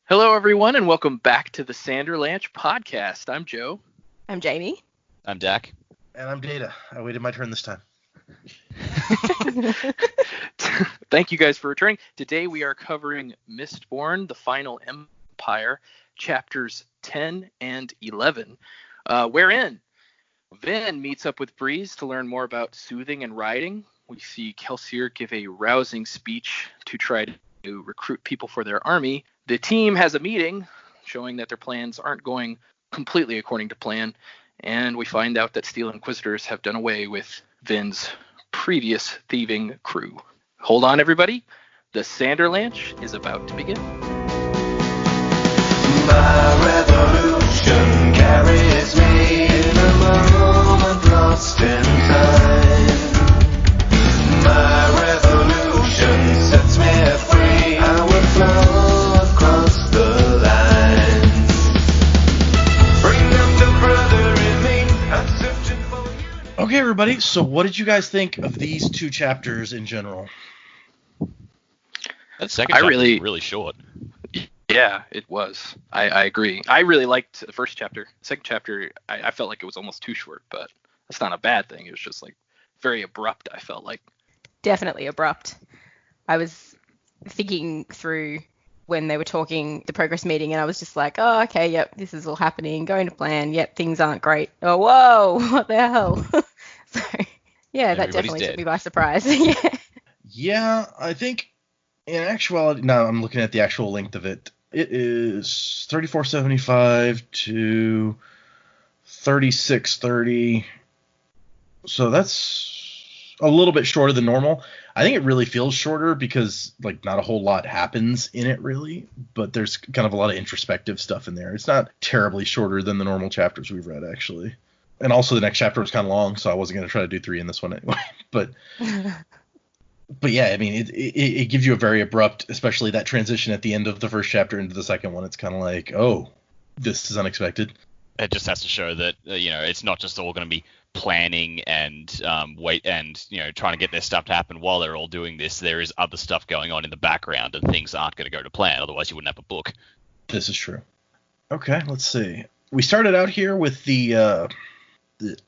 Hello, everyone, and welcome back to the Sanderlanche podcast. I'm Joe. I'm Jamie. I'm Dak. And I'm Data. I waited my turn this time. Thank you guys for returning. Today we are covering Mistborn, the Final Empire, chapters 10 and 11, wherein Vin meets up with Breeze to learn more about soothing and riding. We see Kelsier give a rousing speech to try to recruit people for their army. The team has a meeting showing that their plans aren't going completely according to plan, and we find out that Steel Inquisitors have done away with Vin's previous thieving crew. Hold on, everybody. The Sanderlanche is about to begin. My revolution carries me in a moment lost in time. My revolution sets me free. I will flow across the lines. Bring them to brother in me. I'm searching for you. Okay, everybody. So what did you guys think of these two chapters in general? That second chapter was really short. Yeah, it was. I agree. I really liked the first chapter. Second chapter, I felt like it was almost too short, but that's not a bad thing. It was just like very abrupt, I felt like. Definitely abrupt. I was thinking through when they were talking the progress meeting, and I was just like, oh, okay, yep, this is all happening, going to plan. Yep, things aren't great. Oh, whoa, what the hell? So, yeah, that definitely took me by surprise. Yeah, I think in actuality, now I'm looking at the actual length of it. It is 3475 to 3630. So that's a little bit shorter than normal. I think it really feels shorter because like not a whole lot happens in it really, but there's kind of a lot of introspective stuff in there. It's not terribly shorter than the normal chapters we've read actually. And also the next chapter was kind of long, so I wasn't going to try to do 3 in this one anyway. But yeah, I mean, it gives you a very abrupt, especially that transition at the end of the first chapter into the second one. It's kind of like, oh, this is unexpected. It just has to show that it's not just all going to be planning and trying to get their stuff to happen while they're all doing this. There is other stuff going on in the background, and things aren't going to go to plan. Otherwise, you wouldn't have a book. This is true. Okay, let's see. We started out here with the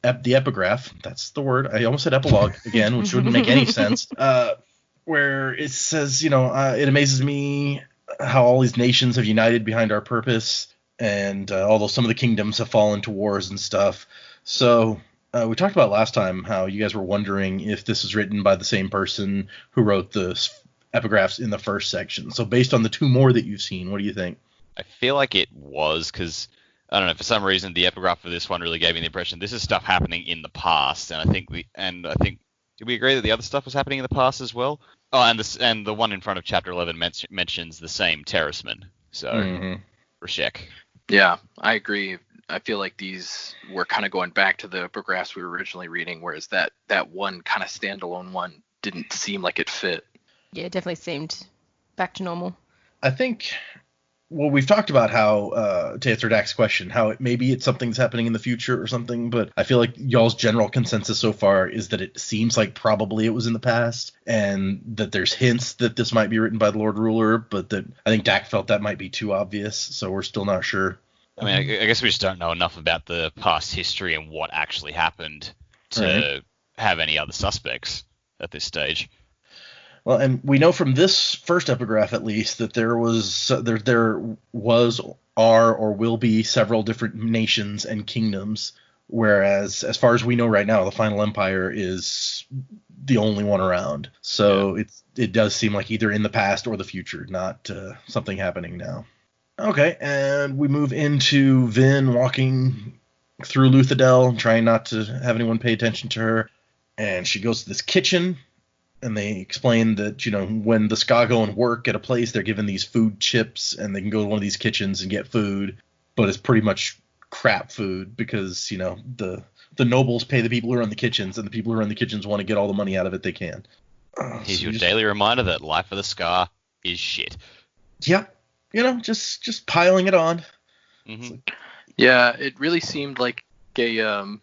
epigraph. That's the word. I almost said epilogue again, which wouldn't make any sense. Where it says, it amazes me how all these nations have united behind our purpose, and although some of the kingdoms have fallen to wars and stuff. So we talked about last time how you guys were wondering if this is written by the same person who wrote the epigraphs in the first section. So based on the 2 more that you've seen, what do you think? I feel like it was because, I don't know, for some reason the epigraph for this one really gave me the impression this is stuff happening in the past, and I think did we agree that the other stuff was happening in the past as well? Oh, and the one in front of chapter 11 mentions the same terraceman. So, Rashek. Yeah, I agree. I feel like these were kind of going back to the epigraphs we were originally reading, whereas that one kind of standalone one didn't seem like it fit. Yeah, it definitely seemed back to normal. I think, well, we've talked about how, to answer Dak's question, how maybe it's something's happening in the future or something, but I feel like y'all's general consensus so far is that it seems like probably it was in the past, and that there's hints that this might be written by the Lord Ruler, but that I think Dak felt that might be too obvious, so we're still not sure. I mean, I guess we just don't know enough about the past history and what actually happened to have any other suspects at this stage. Well, and we know from this first epigraph, at least, that there are, or will be several different nations and kingdoms, whereas, as far as we know right now, the Final Empire is the only one around. So it does seem like either in the past or the future, not something happening now. Okay, and we move into Vin walking through Luthadel, trying not to have anyone pay attention to her, and she goes to this kitchen. And they explain that, when the Ska go and work at a place, they're given these food chips, and they can go to one of these kitchens and get food, but it's pretty much crap food because, the nobles pay the people who run the kitchens, and the people who run the kitchens want to get all the money out of it they can. Here's your daily reminder that life of the Ska is shit. Yep. Just piling it on. Mm-hmm. Yeah, it really seemed like a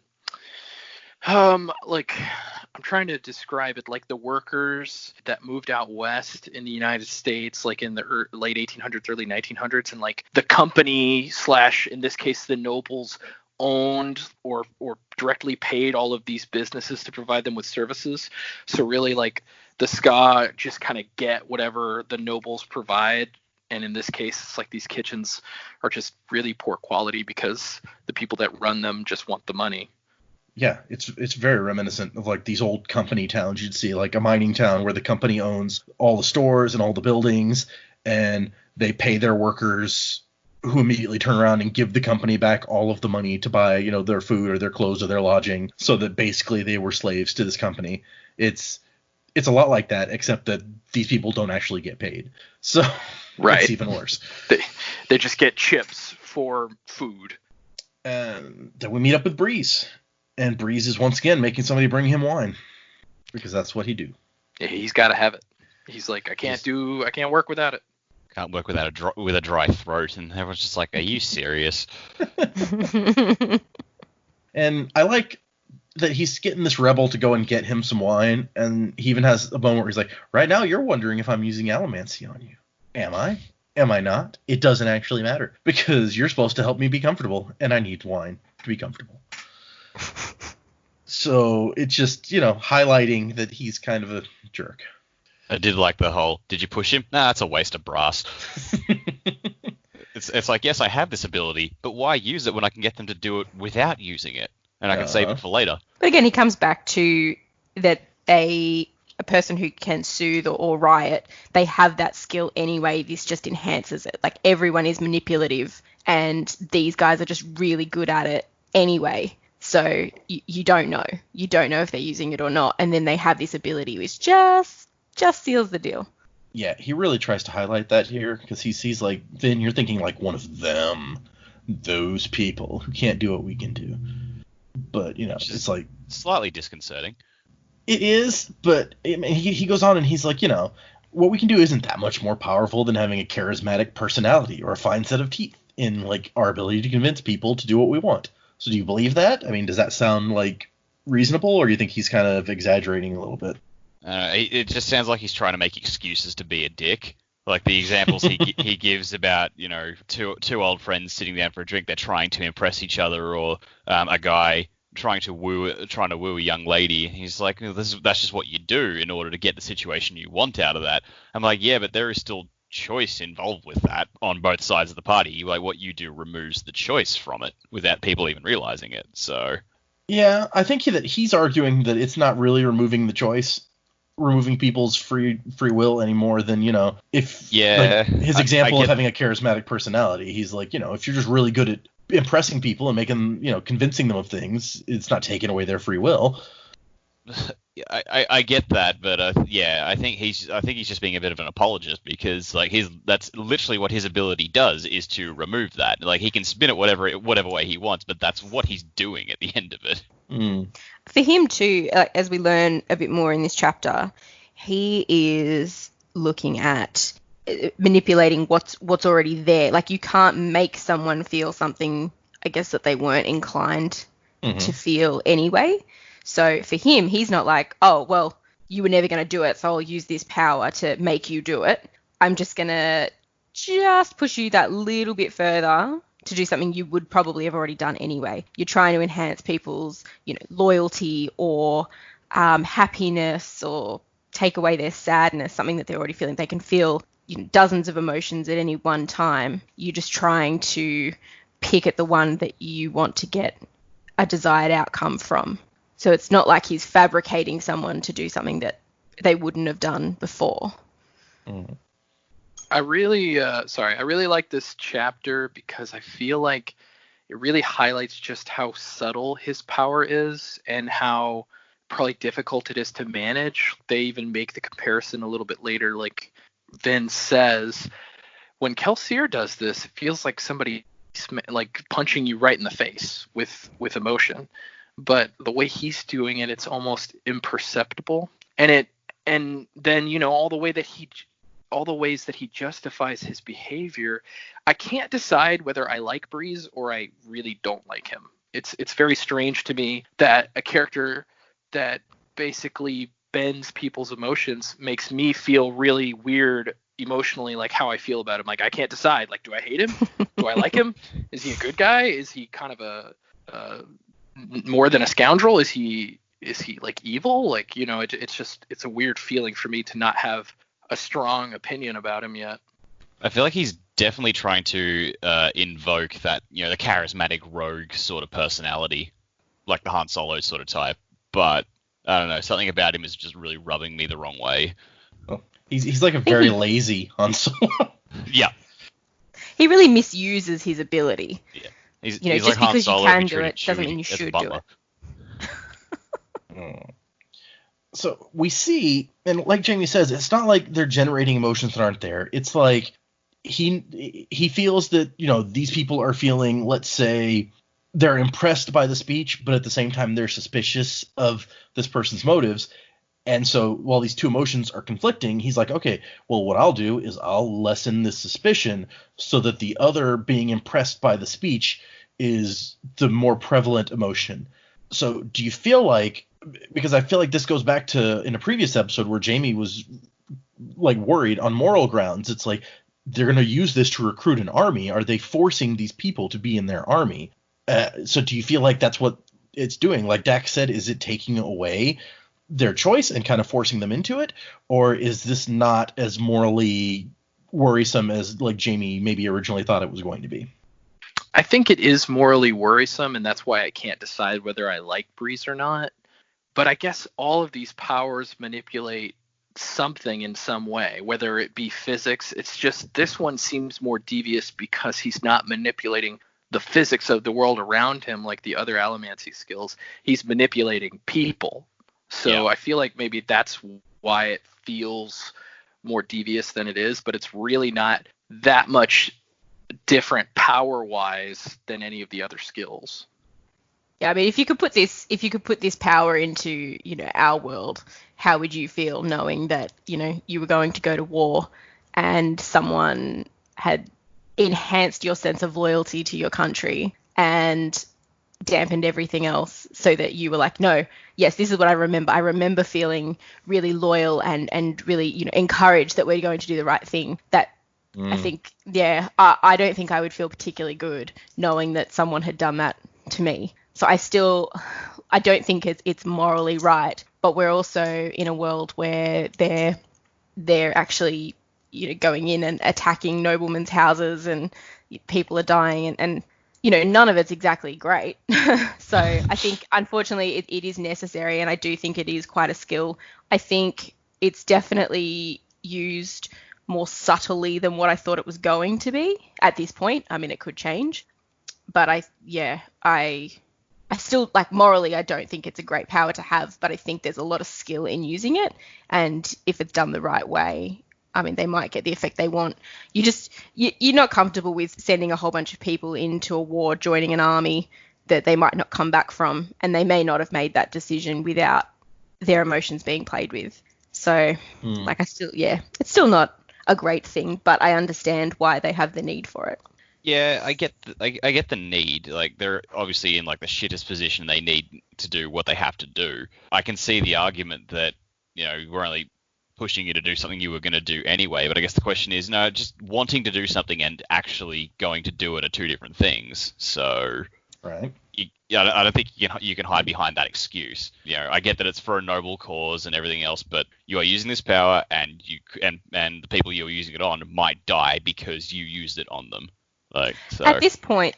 I'm trying to describe it, like the workers that moved out west in the United States, like in the late 1800s, early 1900s, and like the company slash, in this case, the nobles owned or directly paid all of these businesses to provide them with services. So really, like the Ska just kind of get whatever the nobles provide. And in this case, it's like these kitchens are just really poor quality because the people that run them just want the money. Yeah, it's very reminiscent of like these old company towns you'd see, like a mining town where the company owns all the stores and all the buildings, and they pay their workers, who immediately turn around and give the company back all of the money to buy, you know, their food or their clothes or their lodging, so that basically they were slaves to this company. It's a lot like that, except that these people don't actually get paid. So right. It's even worse. They just get chips for food. And then we meet up with Breeze. And Breeze is once again making somebody bring him wine, because that's what he do. Yeah, he's got to have it. He's like, I can't work without it. Can't work without with a dry throat, and everyone's just like, are you serious? And I like that he's getting this rebel to go and get him some wine, and he even has a moment where he's like, right now you're wondering if I'm using Allomancy on you. Am I? Am I not? It doesn't actually matter, because you're supposed to help me be comfortable, and I need wine to be comfortable. So it's just, you know, highlighting that he's kind of a jerk. I did like the whole, did you push him? Nah, it's a waste of brass. It's like, yes, I have this ability, but why use it when I can get them to do it without using it? And I can save it for later. But again, he comes back to that a person who can soothe or riot, they have that skill anyway. This just enhances it. Like, everyone is manipulative, and these guys are just really good at it anyway. So you don't know. You don't know if they're using it or not. And then they have this ability which just seals the deal. Yeah, he really tries to highlight that here, because he sees, like, then you're thinking like one of them, those people who can't do what we can do. But, you know, it's like... slightly disconcerting. It is, but he goes on and he's like, you know, what we can do isn't that much more powerful than having a charismatic personality or a fine set of teeth in, like, our ability to convince people to do what we want. So do you believe that? I mean, does that sound, like, reasonable, or do you think he's kind of exaggerating a little bit? It just sounds like he's trying to make excuses to be a dick. Like the examples he gives about, you know, two old friends sitting down for a drink, they're trying to impress each other, or a guy trying to woo a young lady. He's like, that's just what you do in order to get the situation you want out of that. I'm like, yeah, but there is still choice involved with that on both sides of the party. Like, what you do removes the choice from it without people even realizing it. So yeah, I think that he's arguing that it's not really removing the choice, removing people's free will any more than, you know, if like, his example of having a charismatic personality, he's like, you know, if you're just really good at impressing people and making, you know, convincing them of things, it's not taking away their free will. I get that, but yeah, I think he's just being a bit of an apologist, because like that's literally what his ability does, is to remove that. Like, he can spin it whatever way he wants, but that's what he's doing at the end of it. For him too, as we learn a bit more in this chapter, he is looking at manipulating what's already there. Like, you can't make someone feel something, I guess, that they weren't inclined to feel anyway. So for him, he's not like, oh, well, you were never going to do it, so I'll use this power to make you do it. I'm just going to push you that little bit further to do something you would probably have already done anyway. You're trying to enhance people's, you know, loyalty or happiness, or take away their sadness, something that they're already feeling. They can feel, you know, dozens of emotions at any one time. You're just trying to pick at the one that you want to get a desired outcome from. So it's not like he's fabricating someone to do something that they wouldn't have done before. I really like this chapter, because I feel like it really highlights just how subtle his power is and how probably difficult it is to manage. They even make the comparison a little bit later, like Vin says, when Kelsier does this, it feels like somebody like punching you right in the face with emotion. But the way he's doing it, it's almost imperceptible. And then, you know, all the ways that he justifies his behavior, I can't decide whether I like Breeze or I really don't like him. It's very strange to me that a character that basically bends people's emotions makes me feel really weird emotionally, like how I feel about him. Like I can't decide. Like, do I hate him? Do I like him? Is he a good guy? Is he kind of a more than a scoundrel? Is he like evil? Like, you know, it's a weird feeling for me to not have a strong opinion about him yet. I feel like he's definitely trying to invoke that, you know, the charismatic rogue sort of personality, like the Han Solo sort of type. But I don't know, something about him is just really rubbing me the wrong way. Oh, he's like a very lazy Han Solo. Yeah. He really misuses his ability. Yeah. He's just like Han because Solo you can who do treated it doesn't Chewie mean you as a should do butler. it. So we see, and like Jamie says, it's not like they're generating emotions that aren't there. It's like he feels that, you know, these people are feeling, let's say, they're impressed by the speech, but at the same time they're suspicious of this person's motives. And so while these two emotions are conflicting, he's like, okay, well, what I'll do is I'll lessen this suspicion so that the other being impressed by the speech is the more prevalent emotion. So do you feel like, because I feel like this goes back to in a previous episode where Jamie was like worried on moral grounds, it's like they're going to use this to recruit an army. Are they forcing these people to be in their army? So do you feel like that's what it's doing? Like Dak said, is it taking away their choice and kind of forcing them into it? Or is this not as morally worrisome as like Jamie maybe originally thought it was going to be? I think it is morally worrisome, and that's why I can't decide whether I like Breeze or not. But I guess all of these powers manipulate something in some way, whether it be physics. It's just this one seems more devious because he's not manipulating the physics of the world around him like the other Allomancy skills. He's manipulating people. So Yeah. I feel like maybe that's why it feels more devious than it is, but it's really not that much different power-wise than any of the other skills. Yeah, I mean, if you could put this power into, you know, our world, how would you feel knowing that, you know, you were going to go to war and someone had enhanced your sense of loyalty to your country and dampened everything else so that you were like, no, yes, this is what I remember. I remember feeling really loyal and really, you know, encouraged that we're going to do the right thing. That I think, yeah, I don't think I would feel particularly good knowing that someone had done that to me. So I don't think it's morally right, but we're also in a world where they're actually, you know, going in and attacking noblemen's houses and people are dying and you know, none of it's exactly great. So I think, unfortunately, it is necessary, and I do think it is quite a skill. I think it's definitely used more subtly than what I thought it was going to be at this point. I mean, it could change, but I still, like, morally, I don't think it's a great power to have, but I think there's a lot of skill in using it, and if it's done the right way, I mean, they might get the effect they want. You're not comfortable with sending a whole bunch of people into a war, joining an army that they might not come back from, and they may not have made that decision without their emotions being played with. So, like, it's still not a great thing, but I understand why they have the need for it. Yeah, I get the need. Like, they're obviously in like the shittest position. They need to do what they have to do. I can see the argument that, you know, we're only pushing you to do something you were going to do anyway. But I guess the question is, no, just wanting to do something and actually going to do it are two different things. So, Right. I don't think you can hide behind that excuse. You know, I get that it's for a noble cause and everything else, but you are using this power, and the people you're using it on might die because you used it on them. Like, so. At this point,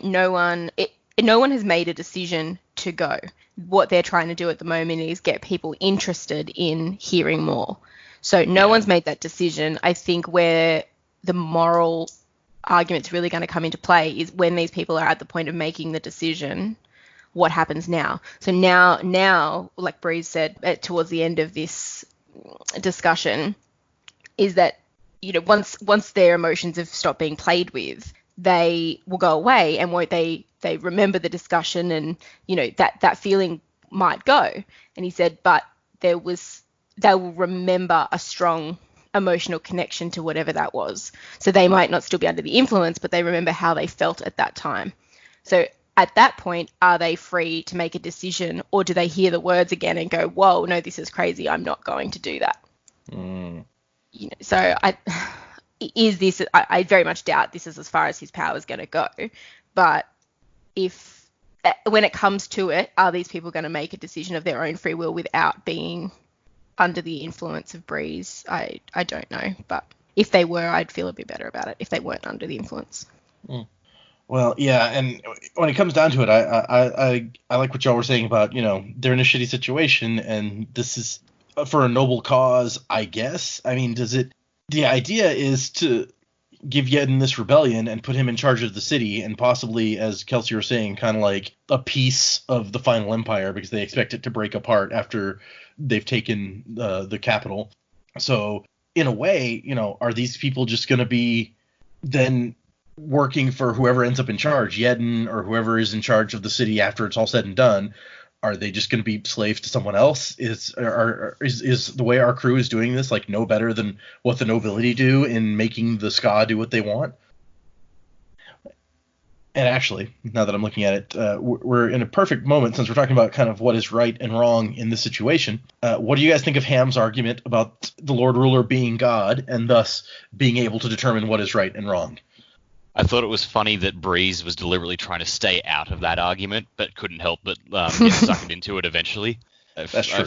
no one has made a decision to go. What they're trying to do at the moment is get people interested in hearing more. So no one's made that decision. I think where the moral argument's really going to come into play is when these people are at the point of making the decision, what happens now? So now, like Breeze said towards the end of this discussion, is that, you know, once their emotions have stopped being played with, they will go away, and won't they remember the discussion, and, you know, that feeling might go. And he said, but they will remember a strong emotional connection to whatever that was. So they might not still be under the influence, but they remember how they felt at that time. So at that point, are they free to make a decision, or do they hear the words again and go, whoa, no, this is crazy, I'm not going to do that? So I very much doubt this is as far as his power is going to go. But when it comes to it, are these people going to make a decision of their own free will without being under the influence of Breeze? I don't know. But if they were, I'd feel a bit better about it if they weren't under the influence. Well, yeah, and when it comes down to it, I like what y'all were saying about, they're in a shitty situation, and this is for a noble cause, I guess. I mean, the idea is to give Yedin this rebellion and put him in charge of the city, and possibly, as Kelsey was saying, kind of like a piece of the final empire, because they expect it to break apart after they've taken the capital. So in a way, are these people just going to be then working for whoever ends up in charge, Yedin or whoever is in charge of the city after it's all said and done? Are they just going to be slaves to someone else? Is the way our crew is doing this like no better than what the nobility do in making the Ska do what they want? And actually, now that I'm looking at it, we're in a perfect moment, since we're talking about kind of what is right and wrong in this situation. What do you guys think of Ham's argument about the Lord Ruler being God and thus being able to determine what is right and wrong? I thought it was funny that Breeze was deliberately trying to stay out of that argument, but couldn't help but get sucked into it eventually. That's true.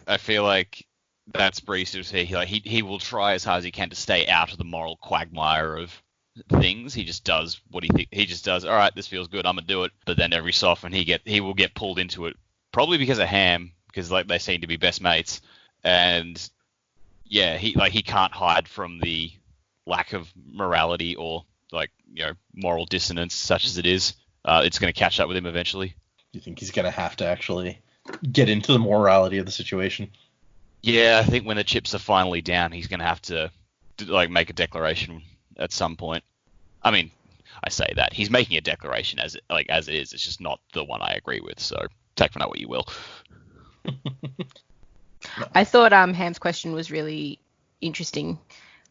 I feel like that's Breeze to say he will try as hard as he can to stay out of the moral quagmire of things. He just does what he just does. All right, this feels good, I'm gonna do it. But then every so often he will get pulled into it, probably because of Ham, because they seem to be best mates, and yeah, he can't hide from the lack of morality or moral dissonance, such as it is. It's going to catch up with him eventually. You think he's going to have to actually get into the morality of the situation? Yeah, I think when the chips are finally down, he's going to have to make a declaration at some point. I mean, I say that he's making a declaration as it is. It's just not the one I agree with. So take for that what you will. I thought Ham's question was really interesting.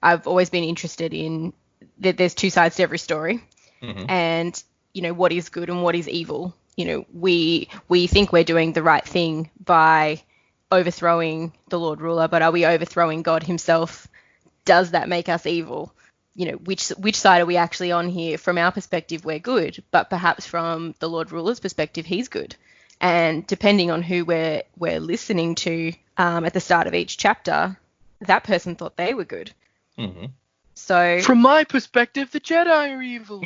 I've always been interested in that there's two sides to every story, and what is good and what is evil. We think we're doing the right thing by overthrowing the Lord Ruler, but are we overthrowing God himself? Does that make us evil? Which side are we actually on here? From our perspective, we're good, but perhaps from the Lord Ruler's perspective, he's good. And depending on who we're listening to at the start of each chapter, that person thought they were good. So from my perspective, the Jedi are evil.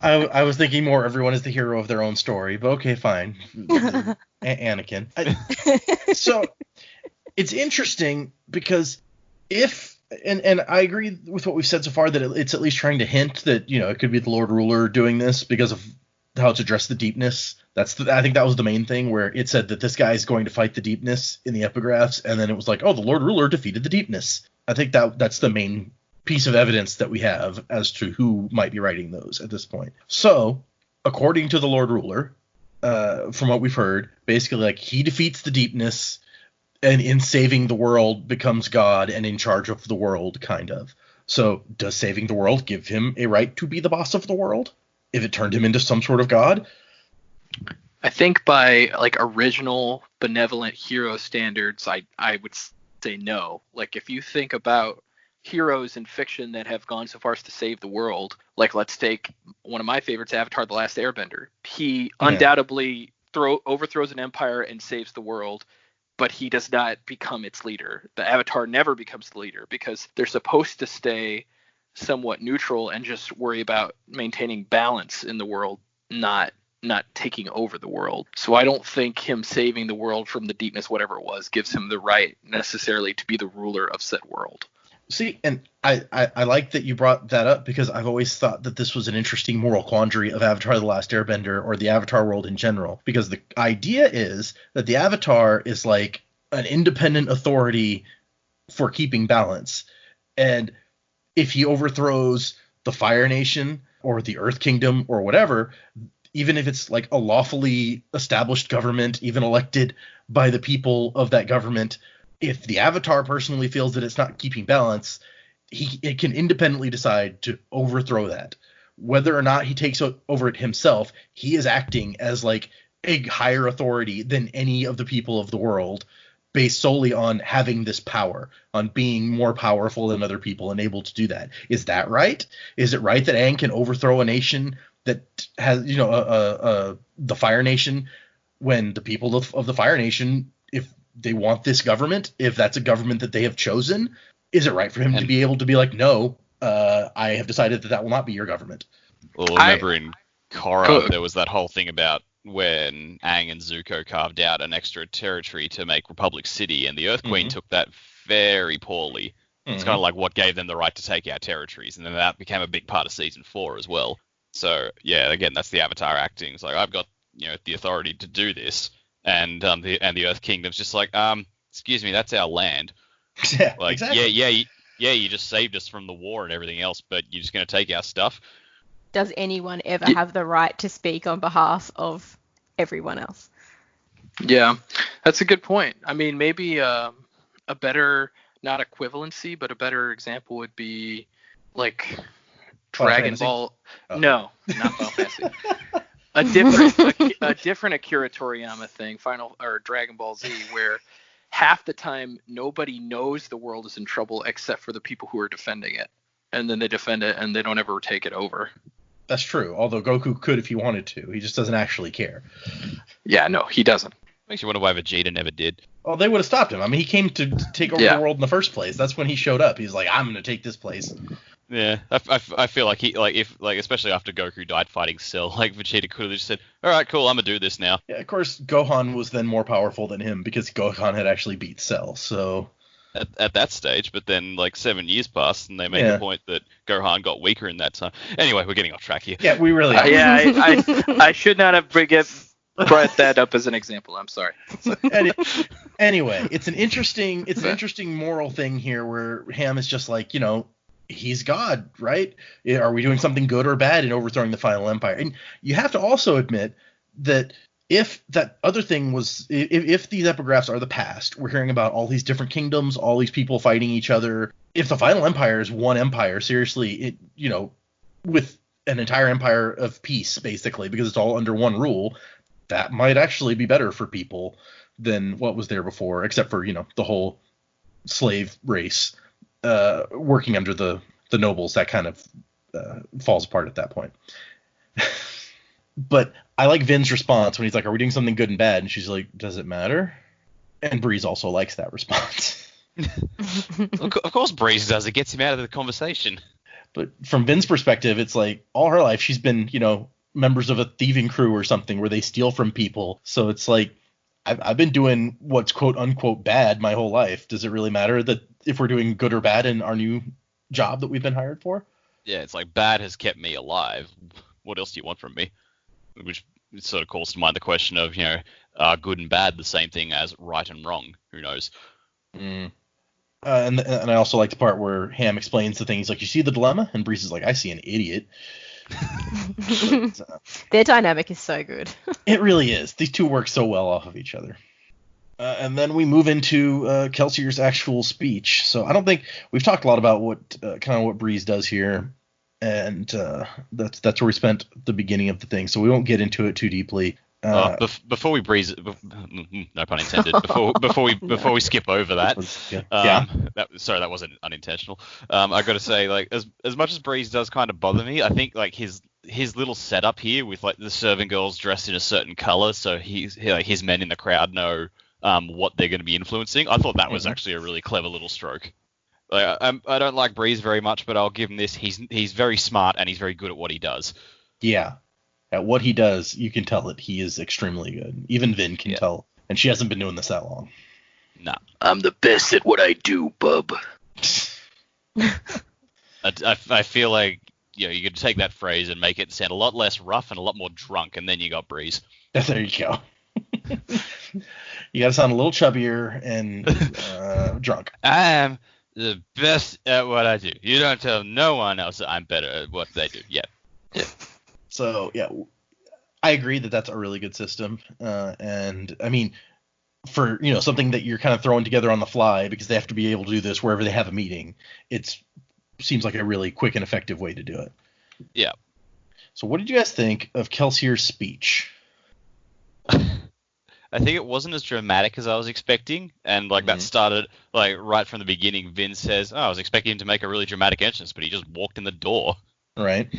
I was thinking more everyone is the hero of their own story, but okay, fine. Anakin. So it's interesting because and I agree with what we've said so far, that it's at least trying to hint that, it could be the Lord Ruler doing this because of how it's addressed the deepness. I think that was the main thing, where it said that this guy is going to fight the deepness in the epigraphs, and then it was like, oh, the Lord Ruler defeated the deepness. I think that's the main piece of evidence that we have as to who might be writing those at this point. So, according to the Lord Ruler, from what we've heard, basically, he defeats the deepness, and in saving the world becomes God and in charge of the world, kind of. So, does saving the world give him a right to be the boss of the world if it turned him into some sort of god? I think by original benevolent hero standards, I would say no. If you think about heroes in fiction that have gone so far as to save the world, let's take one of my favorites, Avatar the Last Airbender. He undoubtedly overthrows an empire and saves the world, but he does not become its leader. The Avatar never becomes the leader because they're supposed to stay somewhat neutral and just worry about maintaining balance in the world, not taking over the world. So I don't think him saving the world from the deepness, whatever it was, gives him the right necessarily to be the ruler of said world. See, and I like that you brought that up, because I've always thought that this was an interesting moral quandary of Avatar the Last Airbender, or the Avatar world in general, because the idea is that the Avatar is like an independent authority for keeping balance. And if he overthrows the Fire Nation or the Earth Kingdom or whatever, even if it's a lawfully established government, even elected by the people of that government, if the Avatar personally feels that it's not keeping balance, it can independently decide to overthrow that. whether or not he takes over it himself, he is acting as like a higher authority than any of the people of the world, based solely on having this power, on being more powerful than other people and able to do that. Is that right? Is it right that Aang can overthrow a nation that has, the Fire Nation, when the people of the Fire Nation, if they want this government, if that's a government that they have chosen, is it right for him to be able to be like, no, I have decided that will not be your government? Well, remember in Korra, there was that whole thing about when Aang and Zuko carved out an extra territory to make Republic City, and the Earth Queen took that very poorly. It's kind of like what gave them the right to take our territories, and then that became a big part of season 4 as well. So yeah, again, that's the Avatar acting. It's like, I've got the authority to do this, and the Earth Kingdom's just like, excuse me, that's our land. Yeah, like, exactly. you just saved us from the war and everything else, but you're just going to take our stuff. Does anyone ever have the right to speak on behalf of everyone else? Yeah, that's a good point. I mean, maybe a better, not equivalency, but a better example would be like Dragon Ball. Oh. No, not Final Fantasy. a different Akira Toriyama thing, Dragon Ball Z, where half the time nobody knows the world is in trouble except for the people who are defending it, and then they defend it and they don't ever take it over. That's true. Although Goku could if he wanted to. He just doesn't actually care. Yeah, no, he doesn't. Makes you wonder why Vegeta never did. Well, they would have stopped him. I mean, he came to take over the world in the first place. That's when he showed up. He's like, I'm going to take this place. Yeah, I feel like especially after Goku died fighting Cell, like Vegeta could have just said, all right, cool, I'm going to do this now. Yeah, of course, Gohan was then more powerful than him because Gohan had actually beat Cell, so... At that stage, but then like 7 years passed, and they made the point that Gohan got weaker in that time. Anyway, we're getting off track here. Yeah, we really are. I should not have brought that up as an example. I'm sorry. So, anyway, it's an interesting moral thing here where Ham is just like, he's God, right? Are we doing something good or bad in overthrowing the final empire? And you have to also admit that if that other thing was, if these epigraphs are the past, we're hearing about all these different kingdoms, all these people fighting each other. If the final empire is one empire, seriously, with an entire empire of peace, basically, because it's all under one rule, that might actually be better for people than what was there before, except for, the whole slave race working under the nobles. That kind of falls apart at that point. But I like Vin's response when he's like, are we doing something good and bad? And she's like, does it matter? And Breeze also likes that response. Of course Breeze does. It gets him out of the conversation. But from Vin's perspective, it's like all her life she's been, members of a thieving crew or something where they steal from people. So it's like, I've been doing what's quote unquote bad my whole life. Does it really matter that if we're doing good or bad in our new job that we've been hired for? Yeah, it's like bad has kept me alive. What else do you want from me? Which sort of calls to mind the question of, are good and bad the same thing as right and wrong? Who knows? And I also like the part where Ham explains the thing. He's like, you see the dilemma? And Breeze is like, I see an idiot. Their dynamic is so good. It really is. These two work so well off of each other. And then we move into Kelsier's actual speech. So I don't think we've talked a lot about what Breeze does here. And that's where we spent the beginning of the thing, so we won't get into it too deeply. Before we breeze, no pun intended. Before we skip over that, that wasn't unintentional. I got to say, like, as much as Breeze does kind of bother me, I think like his little setup here with like the servant girls dressed in a certain color, so his men in the crowd know what they're going to be influencing. I thought that was actually a really clever little stroke. Like, I don't like Breeze very much, but I'll give him this. He's very smart and he's very good at what he does. Yeah, at what he does, you can tell that he is extremely good. Even Vin can tell, and she hasn't been doing this that long. Nah. I'm the best at what I do, bub. I feel like you could take that phrase and make it sound a lot less rough and a lot more drunk, and then you got Breeze. There you go. You got to sound a little chubbier and drunk. I am the best at what I do. You don't tell no one else that I'm better at what they do. Yeah. So, yeah, I agree that that's a really good system. And, I mean, for, something that you're kind of throwing together on the fly because they have to be able to do this wherever they have a meeting, it seems like a really quick and effective way to do it. Yeah. So what did you guys think of Kelsier's speech? I think it wasn't as dramatic as I was expecting, and that started right from the beginning. Vin says, "Oh, I was expecting him to make a really dramatic entrance, but he just walked in the door." Right.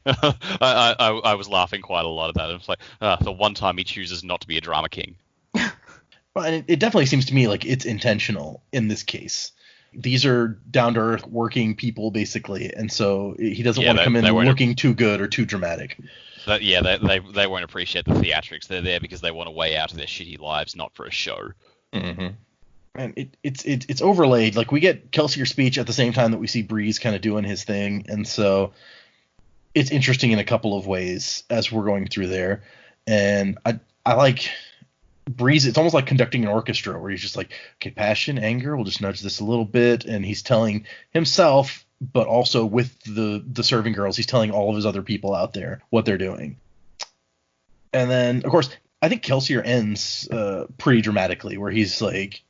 I was laughing quite a lot at that. It was like the one time he chooses not to be a drama king. Well, and it definitely seems to me like it's intentional in this case. These are down to earth working people basically, and so he doesn't want to come in looking too good or too dramatic. But yeah, they won't appreciate the theatrics. They're there because they want a way out of their shitty lives, not for a show. Mm-hmm. And it's overlaid. Like, we get Kelsier's speech at the same time that we see Breeze kind of doing his thing, and so it's interesting in a couple of ways as we're going through there. And I like Breeze. It's almost like conducting an orchestra where he's just like, okay, passion, anger, we'll just nudge this a little bit, and he's telling himself, but also with the serving girls, he's telling all of his other people out there what they're doing. And then, of course, I think Kelsier ends pretty dramatically, where he's like,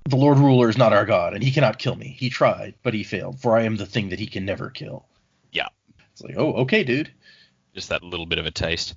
the Lord Ruler is not our God, and he cannot kill me. He tried, but he failed, for I am the thing that he can never kill. Yeah. It's like, oh, okay, dude. Just that little bit of a taste.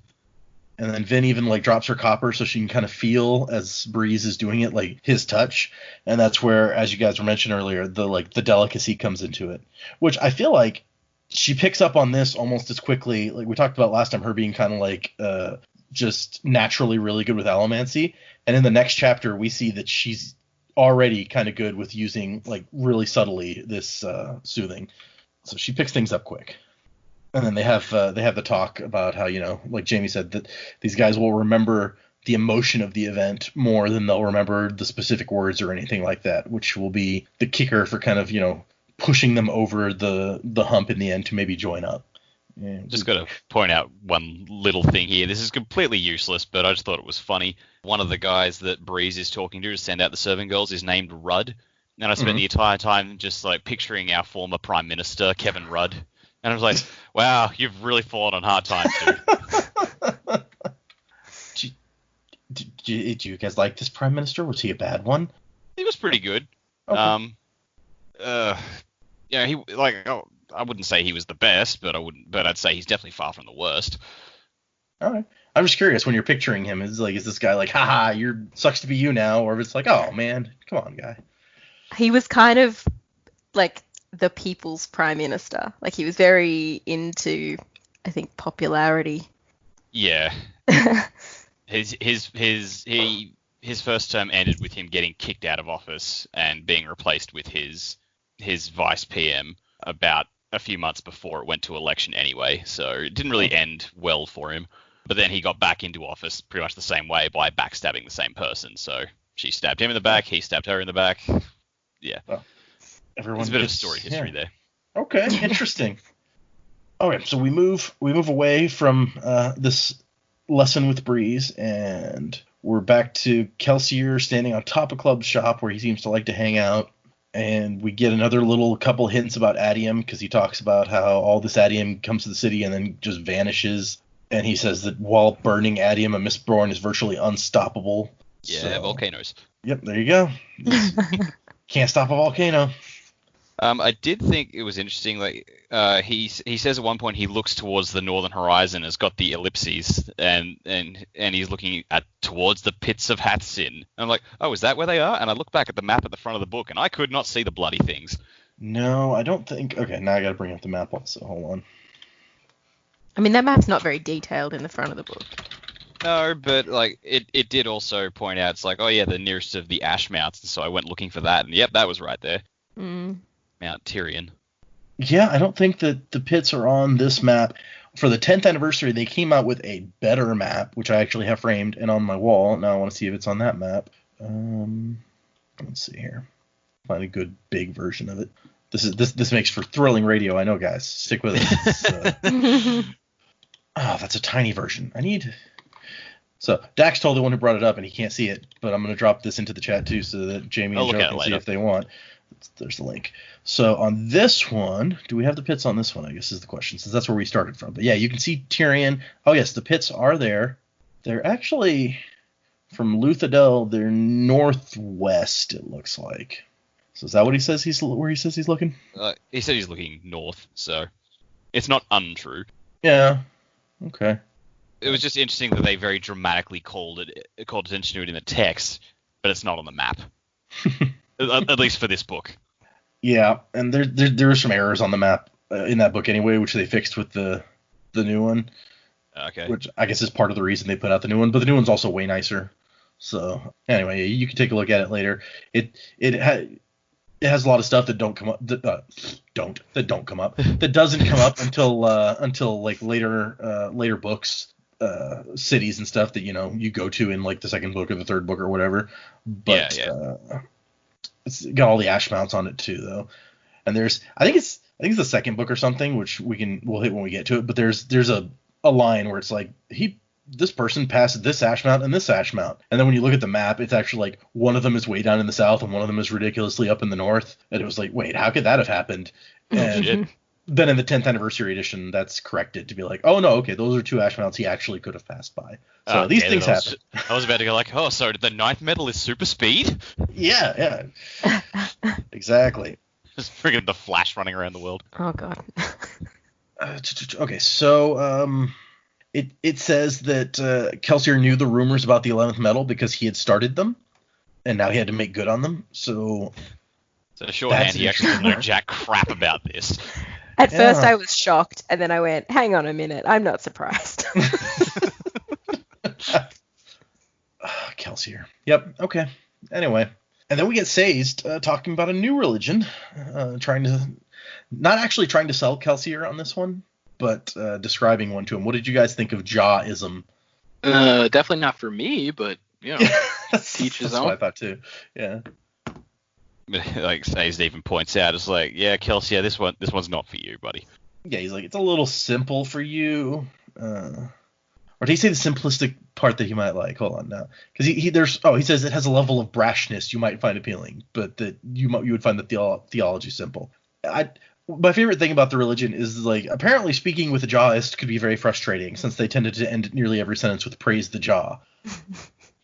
And then Vin even drops her copper so she can kind of feel, as Breeze is doing it, like his touch. And that's where, as you guys were mentioning earlier, the delicacy comes into it, which I feel like she picks up on this almost as quickly. Like we talked about last time, her being kind of just naturally really good with Allomancy. And in the next chapter, we see that she's already kind of good with using really subtly this soothing. So she picks things up quick. And then they have the talk about how, like Jamie said, that these guys will remember the emotion of the event more than they'll remember the specific words or anything like that, which will be the kicker for kind of, pushing them over the hump in the end to maybe join up. Yeah. Just got to point out one little thing here. This is completely useless, but I just thought it was funny. One of the guys that Breeze is talking to send out the serving girls is named Rudd. And I spent the entire time just picturing our former Prime Minister, Kevin Rudd. And I was like, wow, you've really fallen on hard times, dude. Did you guys like this Prime Minister? Was he a bad one? He was pretty good. Okay. I wouldn't say he was the best, but I'd say he's definitely far from the worst. All right. I'm just curious, when you're picturing him, is this guy like, haha, sucks to be you now, or if it's like, oh man, come on, guy. He was kind of like the people's prime minister. Like, he was very into, I think, popularity. Yeah. His first term ended with him getting kicked out of office and being replaced with his vice PM about a few months before it went to election anyway. So it didn't really end well for him. But then he got back into office pretty much the same way, by backstabbing the same person. So she stabbed him in the back, he stabbed her in the back. Yeah. Well, there's a bit of story history there. Okay, interesting. Okay, so we move away from this lesson with Breeze, and we're back to Kelsier standing on top of Club's shop where he seems to like to hang out. And we get another little couple hints about Adium, because he talks about how all this Adium comes to the city and then just vanishes. And he says that while burning Adium, a Mistborn is virtually unstoppable. Yeah, so, volcanoes. Yep, there you go. Can't stop a volcano. I did think it was interesting. He says at one point he looks towards the northern horizon, has got the ellipses, and he's looking towards the pits of Hathsin. And I'm like, oh, is that where they are? And I look back at the map at the front of the book, and I could not see the bloody things. No, I don't think. Okay, now I got to bring up the map also. Hold on. I mean, that map's not very detailed in the front of the book. No, but it did also point out, it's like, oh yeah, the nearest of the ash mounts, and so I went looking for that, and yep, that was right there. Mount Tyrion. Yeah, I don't think that the pits are on this map. For the 10th anniversary, they came out with a better map, which I actually have framed and on my wall. Now I want to see if it's on that map. Let's see here. Find a good big version of it. This makes for thrilling radio, I know, guys. Stick with it. That's a tiny version. So Dax told the one who brought it up, and he can't see it, but I'm going to drop this into the chat too, so that Jamie and Joe can see if they want. There's the link. So on this one, do we have the pits on this one, I guess is the question, since that's where we started from. But yeah, you can see Tyrion. Oh yes, the pits are there. They're actually from Luthadel. They're northwest, it looks like. So is that what he says where he says he's looking? He said he's looking north, so it's not untrue. Yeah. Okay. It was just interesting that they very dramatically called attention to it in the text, but it's not on the map. At least for this book. Yeah, and there are some errors on the map in that book anyway, which they fixed with the new one. Okay. Which I guess is part of the reason they put out the new one, but the new one's also way nicer. So anyway, you can take a look at it later. It has a lot of stuff that don't come up that doesn't come up until like later books, cities and stuff that you go to in like the second book or the third book or whatever. But it's got all the ash mounts on it too though. And I think it's the second book or something, which we'll hit when we get to it. But there's a line where it's like this person passed this ash mount and this ash mount, and then when you look at the map, it's actually like one of them is way down in the south and one of them is ridiculously up in the north, and it was like, wait, how could that have happened? And then in the 10th anniversary edition, that's corrected to be like, oh no, okay, those are two ash mounts he actually could have passed by. So these things happen. I was about to go like, oh, so the ninth metal is super speed? Yeah, exactly. Just friggin' the Flash running around the world. Oh god. Okay, so it says that Kelsier knew the rumors about the 11th metal because he had started them, and now he had to make good on them. So shorthand, he actually didn't know jack crap about this. At first I was shocked, and then I went, hang on a minute, I'm not surprised. Kelsier. Yep, okay. Anyway. And then we get Sazed talking about a new religion, not actually trying to sell Kelsier on this one, but describing one to him. What did you guys think of Jawism? Definitely not for me, but teach his own. What I thought too. Yeah. Like Sazed even points out, it's like, yeah, Kelsier, this one's not for you, buddy. Yeah, he's like, it's a little simple for you. Or did he say the simplistic part that he might like? Hold on now, because he says it has a level of brashness you might find appealing, but that you would find the theology simple. My favorite thing about the religion is like apparently speaking with a Jawist could be very frustrating since they tended to end nearly every sentence with praise the Jaw.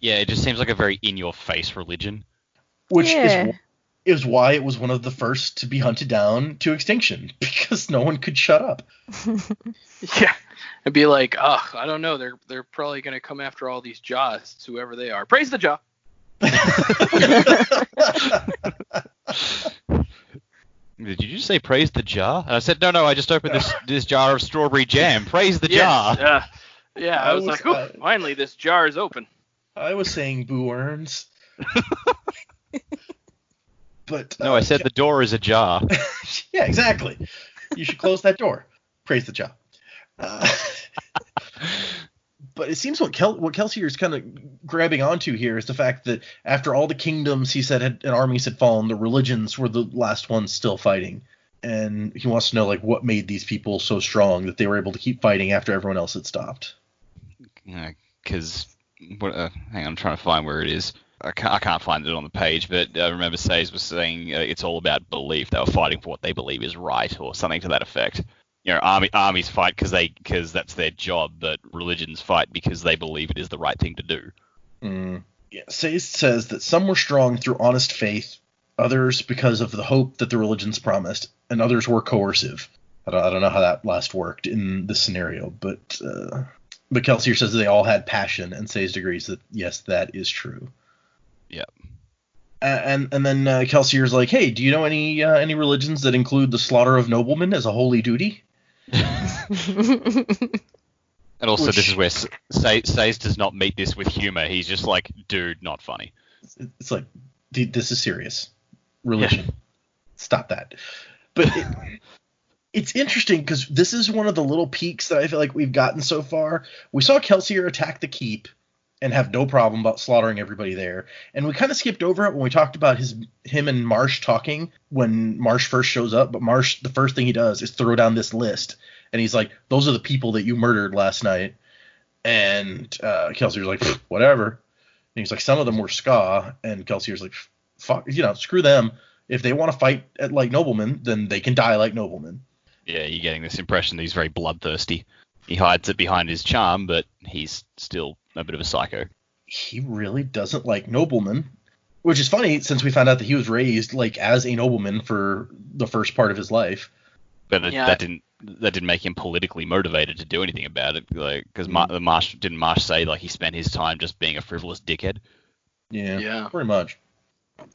Yeah, it just seems like a very in-your-face religion. Which is why it was one of the first to be hunted down to extinction, because no one could shut up. Yeah. It'd be like, oh, I don't know. They're probably going to come after all these Jawists, whoever they are. Praise the Jaw. Did you just say praise the jar? And I said, no, I just opened this jar of strawberry jam. Praise the jar. Yeah, I was like, finally, this jar is open. I was saying boo earns. But no, I said the door is ajar. Yeah, exactly. You should close that door. Praise the jar. But it seems what Kelsier is kind of grabbing onto here is the fact that after all the kingdoms he said and armies had fallen, the religions were the last ones still fighting, and he wants to know like what made these people so strong that they were able to keep fighting after everyone else had stopped. Yeah, because hang on, I'm trying to find where it is. I can't find it on the page, but I remember Says was saying it's all about belief. They were fighting for what they believe is right, or something to that effect. Armies fight because that's their job, but religions fight because they believe it is the right thing to do. Yeah, Says says that some were strong through honest faith, others because of the hope that the religions promised, and others were coercive. I don't know how that last worked in this scenario, but Kelsier says that they all had passion, and Says agrees that yes, that is true. Yeah. And then Kelsier's like, hey, do you know any religions that include the slaughter of noblemen as a holy duty? And also, this is where Says does not meet this with humor. He's just like, dude, not funny. It's like, dude, this is serious. Religion. Yeah. Stop that. But it's interesting because this is one of the little peaks that I feel like we've gotten so far. We saw Kelsier attack the keep and have no problem about slaughtering everybody there. And we kind of skipped over it when we talked about him and Marsh talking when Marsh first shows up. But Marsh, the first thing he does is throw down this list. And he's like, those are the people that you murdered last night. And Kelsier's like, whatever. And he's like, some of them were Ska. And Kelsier's like, fuck, screw them. If they want to fight like noblemen, then they can die like noblemen. Yeah, you're getting this impression that he's very bloodthirsty. He hides it behind his charm, but he's still a bit of a psycho. He really doesn't like noblemen, which is funny since we found out that he was raised like as a nobleman for the first part of his life. But that didn't didn't make him politically motivated to do anything about it. Like, because Marsh say like he spent his time just being a frivolous dickhead? Yeah, pretty much.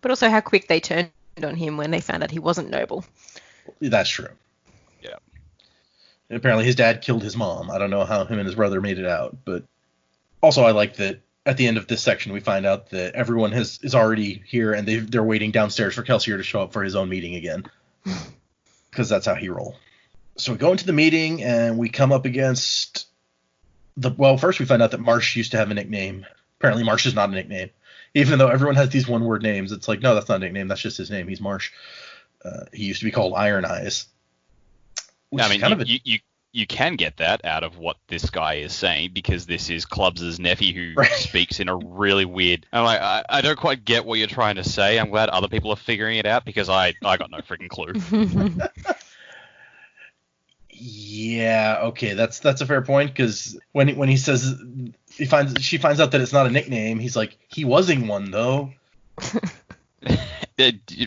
But also how quick they turned on him when they found out he wasn't noble. That's true. Yeah. And apparently his dad killed his mom. I don't know how him and his brother made it out, but also I like that at the end of this section we find out that everyone is already here and they're waiting downstairs for Kelsier to show up for his own meeting again. Because that's how he roll. So we go into the meeting and we come up against first we find out that Marsh used to have a nickname. Apparently Marsh is not a nickname. Even though everyone has these one-word names, it's like, no, that's not a nickname. That's just his name. He's Marsh. He used to be called Iron Eyes. I mean, you can get that out of what this guy is saying, because this is Clubs' nephew who speaks in a really weird... I'm like, I don't quite get what you're trying to say. I'm glad other people are figuring it out, because I got no freaking clue. Yeah, okay, that's a fair point, because when he says she finds out that it's not a nickname, he's like, he wasing one though.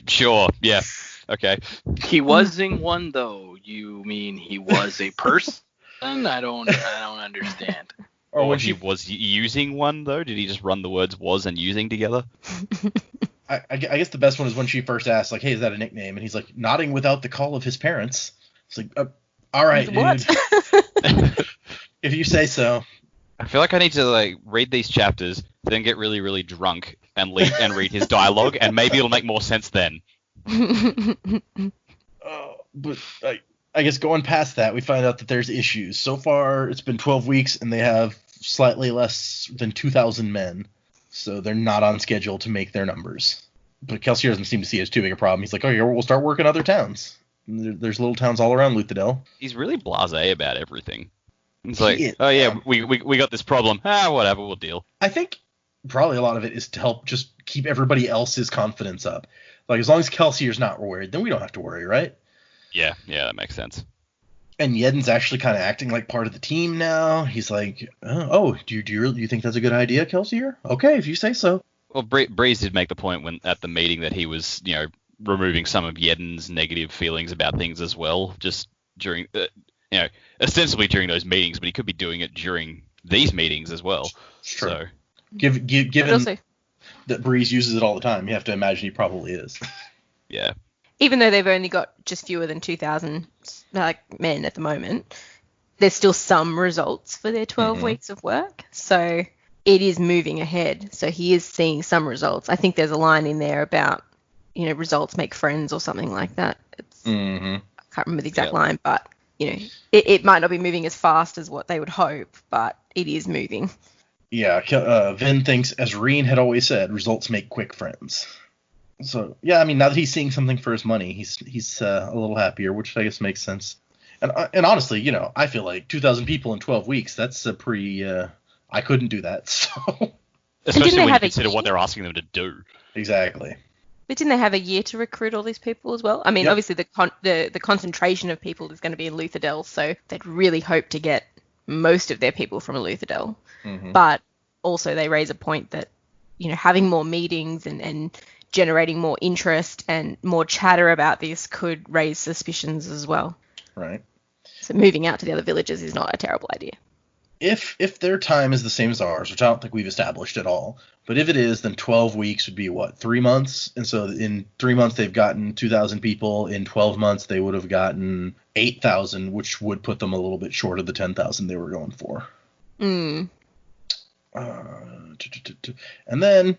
Sure, yeah, okay. He wasing one though. You mean he was a person? I don't understand. Or when he was using one though, did he just run the words "was" and "using" together? I guess the best one is when she first asks, like, hey, is that a nickname? And he's like, nodding without the call of his parents. It's like, all right, dude. If you say so. I feel like I need to like read these chapters, then get really, really drunk and read his dialogue, and maybe it'll make more sense then. But I guess going past that, we find out that there's issues. So far, it's been 12 weeks, and they have slightly less than 2,000 men. So they're not on schedule to make their numbers. But Kelsier doesn't seem to see it as too big a problem. He's like, okay, we'll start working other towns. There's little towns all around Luthadel. He's really blasé about everything. It's like, oh yeah, we got this problem. Whatever, we'll deal. I think probably a lot of it is to help just keep everybody else's confidence up. Like, as long as Kelsier's not worried, then we don't have to worry, right? Yeah, that makes sense. And Yedden's actually kind of acting like part of the team now. He's like, do you think that's a good idea, Kelsier? Okay, if you say so. Well, Breeze did make the point at the meeting that he was, removing some of Yedden's negative feelings about things as well, just during, ostensibly during those meetings, but he could be doing it during these meetings as well. Sure. So, given that Breeze uses it all the time, you have to imagine he probably is. Yeah. Even though they've only got just fewer than 2,000 men at the moment, there's still some results for their 12 weeks of work. So it is moving ahead. So he is seeing some results. I think there's a line in there about, results make friends or something like that. I can't remember the exact line, but, it might not be moving as fast as what they would hope, but it is moving. Yeah, Vin thinks, as Reen had always said, results make quick friends. So, yeah, I mean, now that he's seeing something for his money, he's a little happier, which I guess makes sense. And honestly, I feel like 2,000 people in 12 weeks, that's a pretty, I couldn't do that, so. Especially when you consider what they're asking them to do. Exactly. But didn't they have a year to recruit all these people as well? I mean, obviously the concentration of people is going to be in Luthadel, so they'd really hope to get most of their people from Luthadel. But also they raise a point that, having more meetings and generating more interest and more chatter about this could raise suspicions as well. Right. So moving out to the other villages is not a terrible idea. If their time is the same as ours, which I don't think we've established at all, but if it is, then 12 weeks would be, 3 months? And so in 3 months, they've gotten 2,000 people. In 12 months, they would have gotten 8,000, which would put them a little bit short of the 10,000 they were going for. And then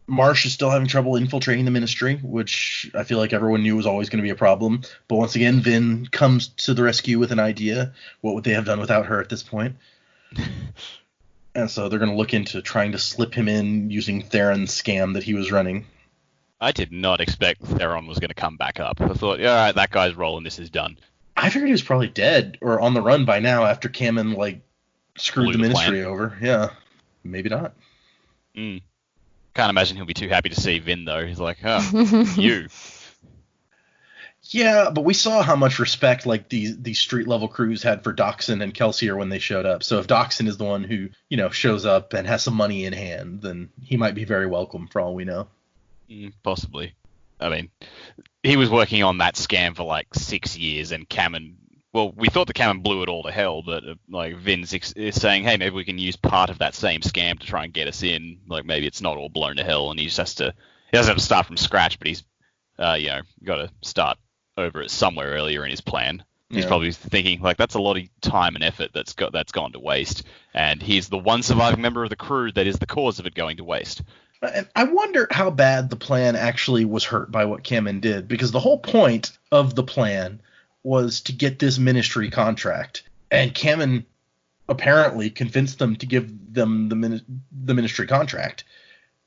Marsh is still having trouble infiltrating the ministry, which I feel like everyone knew was always going to be a problem. But once again, Vin comes to the rescue with an idea. What would they have done without her at this point? And so they're going to look into trying to slip him in using Theron's scam that he was running. I did not expect Theron was going to come back up. I thought, all right, that guy's rolling, this is done. I figured he was probably dead or on the run by now after Kamen, screwed the ministry over. Yeah, maybe not. Can't imagine he'll be too happy to see Vin, though. He's like, oh, you. Yeah, but we saw how much respect these street level crews had for Doxson and Kelsier when they showed up. So if Doxson is the one who, shows up and has some money in hand, then he might be very welcome for all we know. Possibly. I mean, he was working on that scam for 6 years, and Kamen well, we thought the cannon blew it all to hell, but like Vin's is saying, hey, maybe we can use part of that same scam to try and get us in. Like maybe it's not all blown to hell, and he doesn't have to start from scratch, but he's got to start over it somewhere earlier in his plan. He's probably thinking like that's a lot of time and effort that's gone to waste, and he's the one surviving member of the crew that is the cause of it going to waste. And I wonder how bad the plan actually was hurt by what Kamen did, because the whole point of the plan was to get this ministry contract, and Kamen apparently convinced them to give them the ministry contract,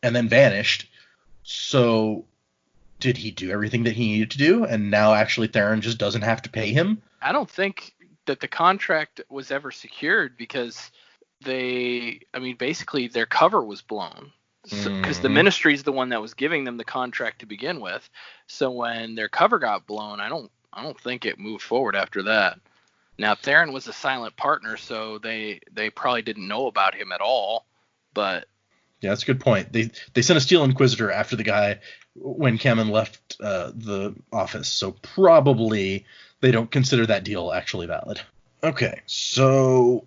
and then vanished. So did he do everything that he needed to do, and now actually Theron just doesn't have to pay him? I don't think that the contract was ever secured because basically their cover was blown. Because the ministry is the one that was giving them the contract to begin with. So when their cover got blown, I don't think it moved forward after that. Now Theron was a silent partner, so they probably didn't know about him at all. But yeah, that's a good point. They sent a Steel Inquisitor after the guy when Kamen left the office, so probably they don't consider that deal actually valid. Okay, so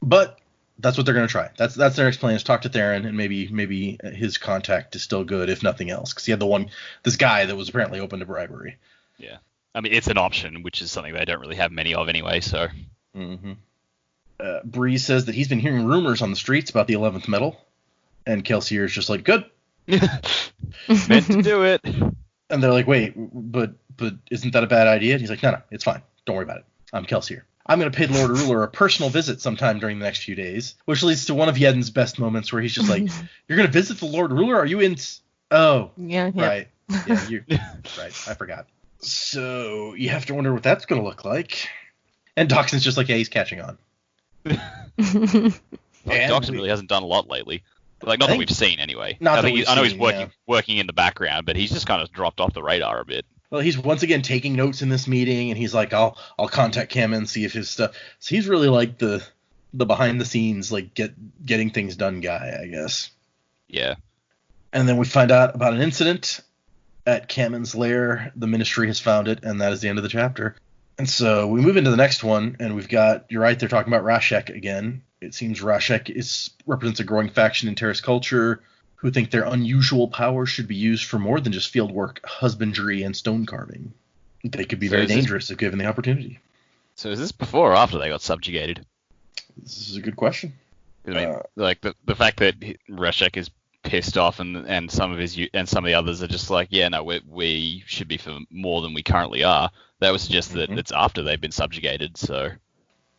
but that's what they're going to try. That's their next plan, is talk to Theron, and maybe his contact is still good, if nothing else, because he had this guy that was apparently open to bribery. Yeah, I mean it's an option, which is something they don't really have many of anyway. So. Bree says that he's been hearing rumors on the streets about the 11th metal, and Kelsier is just like, good. Meant to do it. And they're like, wait, but isn't that a bad idea? And he's like, no, it's fine. Don't worry about it. I'm Kelsier. I'm going to pay Lord Ruler a personal visit sometime during the next few days, which leads to one of Yeden's best moments where he's just like, you're going to visit the Lord Ruler? Are you in? Oh, yeah. Right. Yeah, you're right. I forgot. So you have to wonder what that's going to look like. And Dockson's just like, yeah, he's catching on. Dockson really hasn't done a lot lately. Like, not that we've seen anyway. I know he's working in the background, but he's just kind of dropped off the radar a bit. Well, he's once again taking notes in this meeting, and he's like, I'll contact Kamen and see if his stuff. So he's really like the behind the scenes, like getting things done guy, I guess. Yeah. And then we find out about an incident at Kamen's lair. The ministry has found it, and that is the end of the chapter. And so we move into the next one, and we've got, you're right, they're talking about Rashek again. It seems Rashek represents a growing faction in Terrace culture who think their unusual powers should be used for more than just field work, husbandry, and stone carving. They could be very dangerous if given the opportunity. So is this before or after they got subjugated? This is a good question. I mean, like the fact that Rashek is pissed off and some of the others are just like, yeah, no, we should be for more than we currently are. That would suggest that it's after they've been subjugated. So.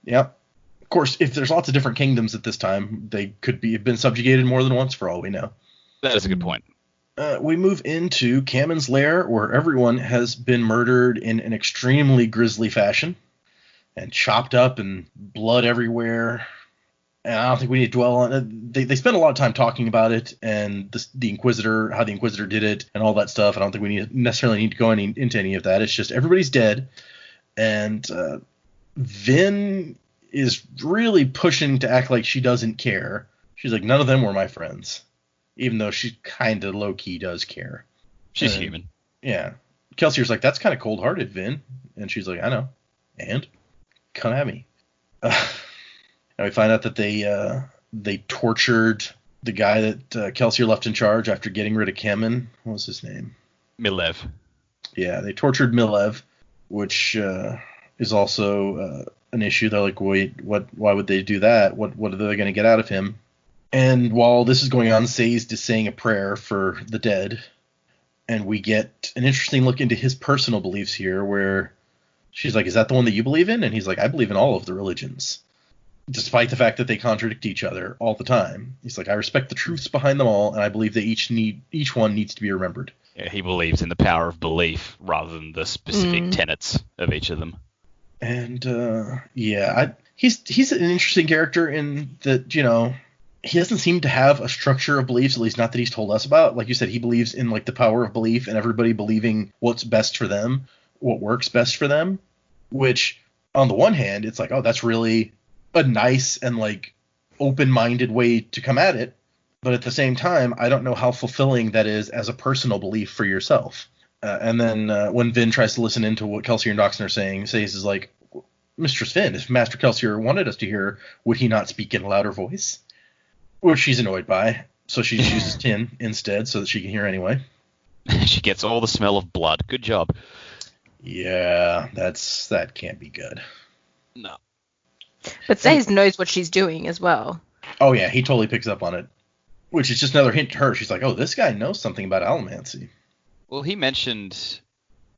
Yeah. Of course, if there's lots of different kingdoms at this time, they could have been subjugated more than once for all we know. That is a good point. We move into Kamen's lair, where everyone has been murdered in an extremely grisly fashion and chopped up and blood everywhere. And I don't think we need to dwell on it. They spend a lot of time talking about it and the Inquisitor, how the Inquisitor did it and all that stuff. I don't think we necessarily need to go into any of that. It's just everybody's dead. And Vin is really pushing to act like she doesn't care. She's like, none of them were my friends. Even though she kind of low-key does care. She's human. Yeah. Kelsier's like, that's kind of cold-hearted, Vin. And she's like, I know. And? Come at me. And we find out that they tortured the guy that Kelsier left in charge after getting rid of Kamen. What was his name? Milev. Yeah, they tortured Milev, which is also an issue. They're like, wait, why would they do that? What are they going to get out of him? And while this is going on, Sazed is saying a prayer for the dead. And we get an interesting look into his personal beliefs here, where she's like, is that the one that you believe in? And he's like, I believe in all of the religions, despite the fact that they contradict each other all the time. He's like, I respect the truths behind them all, and I believe that each one needs to be remembered. Yeah, he believes in the power of belief rather than the specific tenets of each of them. And he's an interesting character in that, you know, he doesn't seem to have a structure of beliefs, at least not that he's told us about. Like you said, he believes in like the power of belief and everybody believing what's best for them, what works best for them, which on the one hand, it's like, oh, that's really a nice and like open-minded way to come at it. But at the same time, I don't know how fulfilling that is as a personal belief for yourself. And then when Vin tries to listen into what Kelsier and Dockson are saying, Sazed is like, Mistress Finn, if Master Kelsier wanted us to hear, would he not speak in a louder voice? Which she's annoyed by, so she uses tin instead so that she can hear anyway. She gets all the smell of blood. Good job. Yeah, that can't be good. No. But Sayes knows what she's doing as well. Oh yeah, he totally picks up on it, which is just another hint to her. She's like, oh, this guy knows something about Allomancy. Well, he mentioned,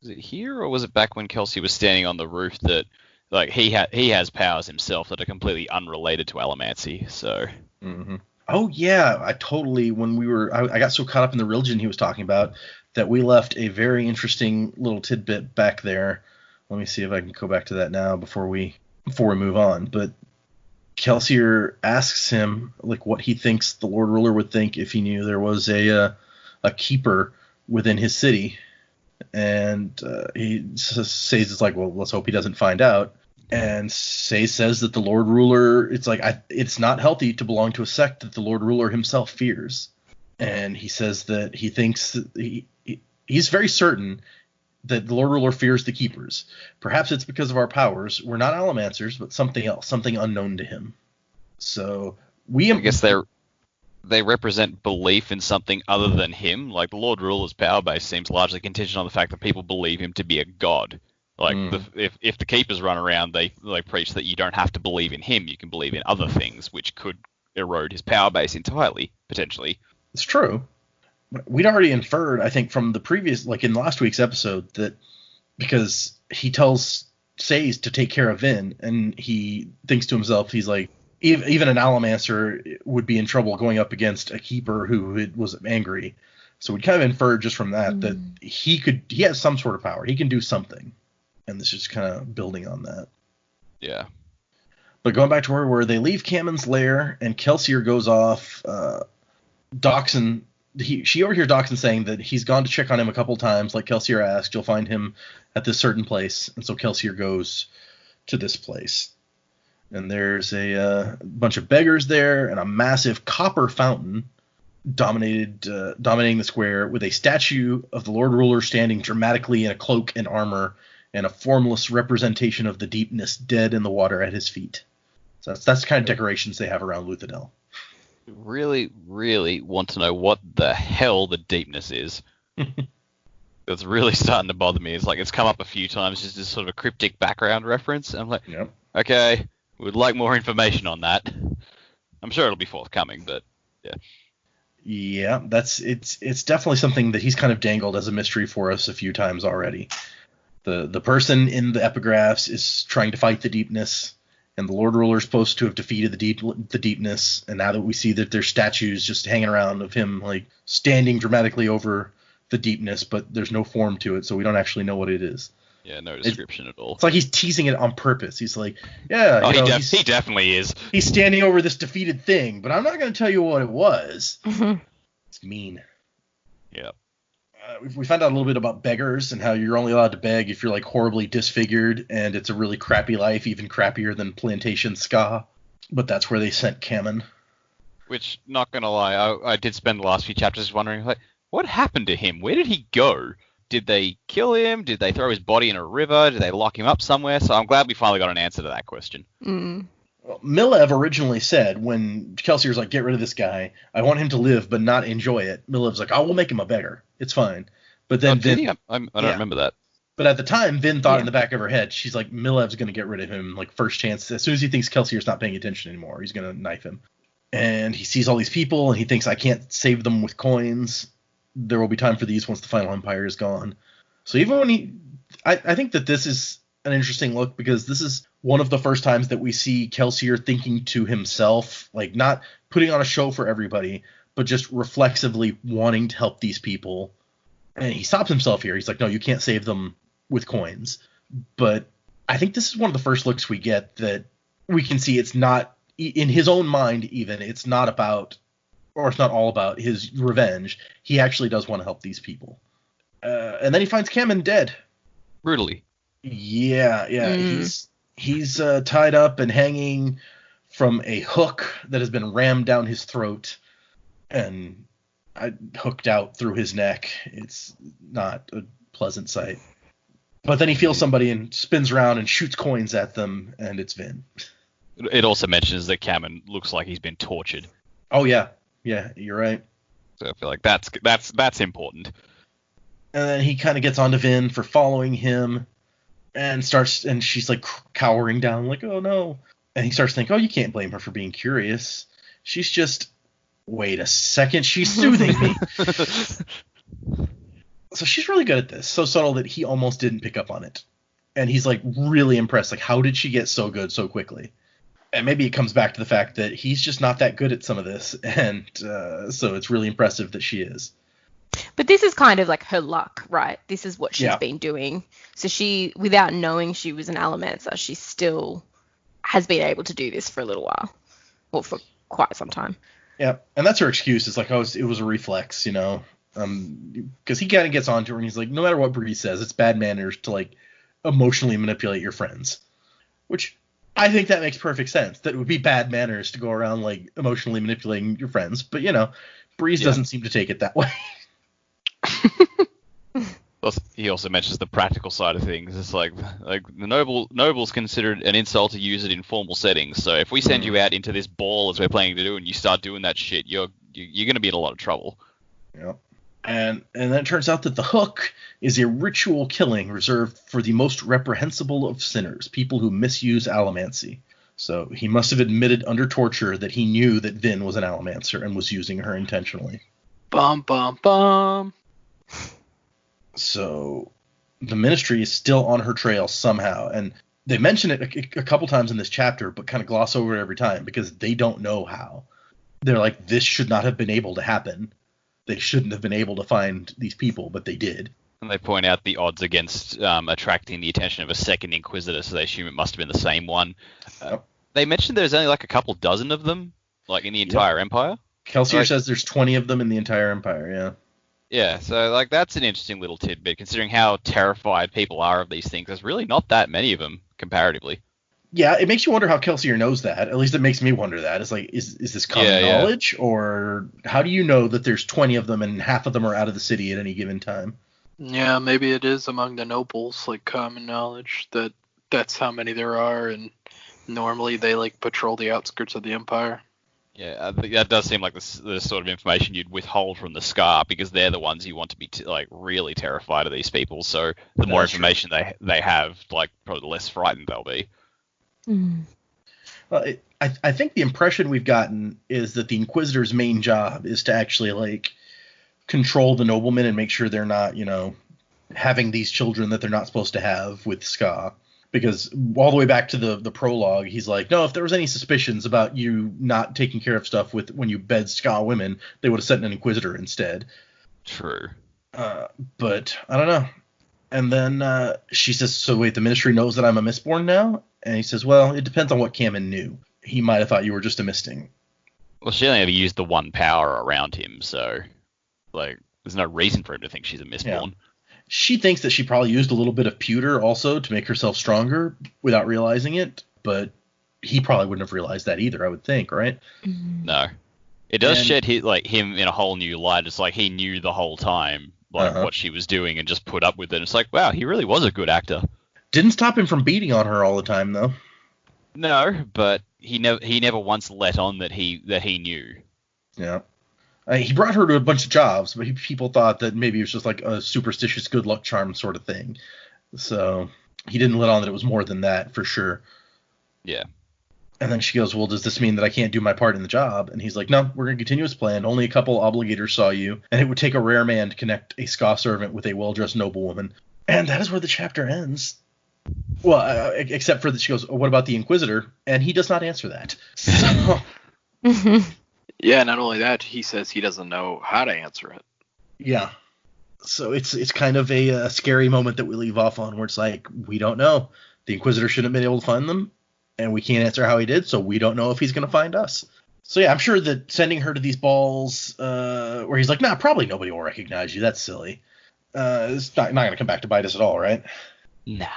was it here or was it back when Kelsey was standing on the roof that like he has powers himself that are completely unrelated to Allomancy? So. Mm-hmm. Oh yeah, I got so caught up in the religion he was talking about that we left a very interesting little tidbit back there. Let me see if I can go back to that now before we move on. But Kelsier asks him like what he thinks the Lord Ruler would think if he knew there was a keeper within his city, and he says it's like, well, let's hope he doesn't find out. And Sayes says that the Lord Ruler, it's not healthy to belong to a sect that the Lord Ruler himself fears. And he says that he thinks that he's very certain that the Lord Ruler fears the Keepers. Perhaps it's because of our powers. We're not Allomancers, but something else, something unknown to him. So I guess they represent belief in something other than him. Like the Lord Ruler's power base seems largely contingent on the fact that people believe him to be a god. Like if the Keepers run around, they preach that you don't have to believe in him. You can believe in other things, which could erode his power base entirely, potentially. It's true. We'd already inferred, I think, from the previous, like in last week's episode, that because he tells Sayes to take care of Vin, and he thinks to himself, he's like, even an Allomancer would be in trouble going up against a Keeper who was angry. So we kind of inferred just from that he has some sort of power. He can do something. And this is kind of building on that. Yeah. But going back to where they leave Kammen's lair, and Kelsier goes off, Doxson, she overhears Doxson saying that he's gone to check on him a couple times, like Kelsier asked. You'll find him at this certain place. And so Kelsier goes to this place. And there's a bunch of beggars there, and a massive copper fountain dominating the square, with a statue of the Lord Ruler standing dramatically in a cloak and armor, and a formless representation of the deepness dead in the water at his feet. So that's the kind of decorations they have around Luthadel. Really, really want to know what the hell the deepness is. It's really starting to bother me. It's like it's come up a few times, just this sort of a cryptic background reference. And I'm like, yep. Okay, we'd like more information on that. I'm sure it'll be forthcoming, but yeah. Yeah, it's definitely something that he's kind of dangled as a mystery for us a few times already. The person in the epigraphs is trying to fight the deepness, and the Lord Ruler is supposed to have defeated the deepness, and now that we see that there's statues just hanging around of him like standing dramatically over the deepness, but there's no form to it, so we don't actually know what it is. Yeah, no description at all. It's like he's teasing it on purpose. He's like, yeah, he definitely is. He's standing over this defeated thing, but I'm not going to tell you what it was. It's mean. Yeah. We found out a little bit about beggars and how you're only allowed to beg if you're like horribly disfigured, and it's a really crappy life, even crappier than plantation ska. But that's where they sent Kammen. Which, not gonna lie, I did spend the last few chapters wondering, like, what happened to him? Where did he go? Did they kill him? Did they throw his body in a river? Did they lock him up somewhere? So I'm glad we finally got an answer to that question. Well, Milev originally said, when Kelsier's like, get rid of this guy, I want him to live but not enjoy it. Milev's like, oh, we'll make him a beggar. It's fine. But then Vin... I don't remember that. But at the time, Vin thought in the back of her head, she's like, Milev's going to get rid of him, like, first chance. As soon as he thinks Kelsier's not paying attention anymore, he's going to knife him. And he sees all these people, and he thinks, I can't save them with coins. There will be time for these once the final empire is gone. So even when I think that this is an interesting look, because this is one of the first times that we see Kelsier thinking to himself, like not putting on a show for everybody, but just reflexively wanting to help these people. And he stops himself here. He's like, no, you can't save them with coins. But I think this is one of the first looks we get that we can see it's not, in his own mind even, it's not about, or it's not all about his revenge. He actually does want to help these people. And then he finds Kammen dead. Brutally. Yeah. He's tied up and hanging from a hook that has been rammed down his throat and hooked out through his neck. It's not a pleasant sight. But then he feels somebody and spins around and shoots coins at them, and it's Vin. It also mentions that Cameron looks like he's been tortured. Oh yeah, yeah, you're right. So I feel like that's important. And then he kind of gets onto Vin for following him, and she's like cowering down, like, oh no. And he starts thinking, oh, you can't blame her for being curious. She's just, wait a second, she's soothing me. So she's really good at this, so subtle that he almost didn't pick up on it. And he's like really impressed, like, how did she get so good so quickly? And maybe it comes back to the fact that he's just not that good at some of this, and so it's really impressive that she is. But this is kind of like her luck, right? This is what she's been doing. So she, without knowing she was an Allomancer, she still has been able to do this for a little while, or for quite some time. Yeah, and that's her excuse. It's like, oh, it was a reflex, you know, because he kind of gets onto her, and he's like, no matter what Bree says, it's bad manners to like emotionally manipulate your friends, which I think that makes perfect sense. That it would be bad manners to go around like emotionally manipulating your friends, but you know, Breeze doesn't seem to take it that way. He also mentions the practical side of things. It's like the noble's considered an insult to use it in formal settings. So if we send you out into this ball as we're planning to do, and you start doing that shit, you're going to be in a lot of trouble. Yeah. And then it turns out that the hook is a ritual killing reserved for the most reprehensible of sinners, people who misuse allomancy. So he must have admitted under torture that he knew that Vin was an allomancer and was using her intentionally. Bum, bum, bum. So the Ministry is still on her trail somehow, and they mention it a couple times in this chapter, but kind of gloss over it every time because they don't know how. They're like, this should not have been able to happen. They shouldn't have been able to find these people, but they did. And they point out the odds against attracting the attention of a second Inquisitor, so they assume it must have been the same one. They mentioned there's only like a couple dozen of them, like in the entire Empire. Kelsier says there's 20 of them in the entire Empire, yeah. Yeah, so like that's an interesting little tidbit, considering how terrified people are of these things. There's really not that many of them, comparatively. Yeah, it makes you wonder how Kelsier knows that. At least it makes me wonder that. It's like, is this common knowledge? Or how do you know that there's 20 of them and half of them are out of the city at any given time? Yeah, maybe it is among the nobles, like common knowledge that that's how many there are, and normally they like patrol the outskirts of the Empire. Yeah, I think that does seem like the sort of information you'd withhold from the Scar, because they're the ones you want to be like really terrified of these people. So the more information they have, like probably the less frightened they'll be. Mm. Well, I think the impression we've gotten is that the Inquisitor's main job is to actually like control the noblemen and make sure they're not, you know, having these children that they're not supposed to have with Ska. Because all the way back to the prologue, he's like, no, if there was any suspicions about you not taking care of stuff with when you bed Ska women, they would have sent an Inquisitor instead. True. But I don't know. And then she says, so wait, the Ministry knows that I'm a Mistborn now? And he says, well, it depends on what Cameron knew. He might have thought you were just a Misting. Well, she only ever used the one power around him, so like there's no reason for him to think she's a Mistborn. Yeah. She thinks that she probably used a little bit of pewter also to make herself stronger without realizing it, but he probably wouldn't have realized that either, I would think, right? No. It does shed him in a whole new light. It's like he knew the whole time what she was doing and just put up with it. It's like, wow, he really was a good actor. Didn't stop him from beating on her all the time, though. No, but he never once let on that he knew. Yeah. He brought her to a bunch of jobs, but people thought that maybe it was just like a superstitious good luck charm sort of thing. So he didn't let on that it was more than that, for sure. Yeah. And then she goes, well, does this mean that I can't do my part in the job? And he's like, no, we're going to continue as planned. Only a couple obligators saw you, and it would take a rare man to connect a Ska servant with a well-dressed noblewoman. And that is where the chapter ends. Well, except for that she goes, what about the Inquisitor? And he does not answer that. So... Yeah, not only that, he says he doesn't know how to answer it. Yeah. So it's kind of a scary moment that we leave off on, where it's like, we don't know. The Inquisitor shouldn't have been able to find them, and we can't answer how he did, so we don't know if he's going to find us. So yeah, I'm sure that sending her to these balls, where he's like, nah, probably nobody will recognize you. That's silly. It's not going to come back to bite us at all, right? Nah.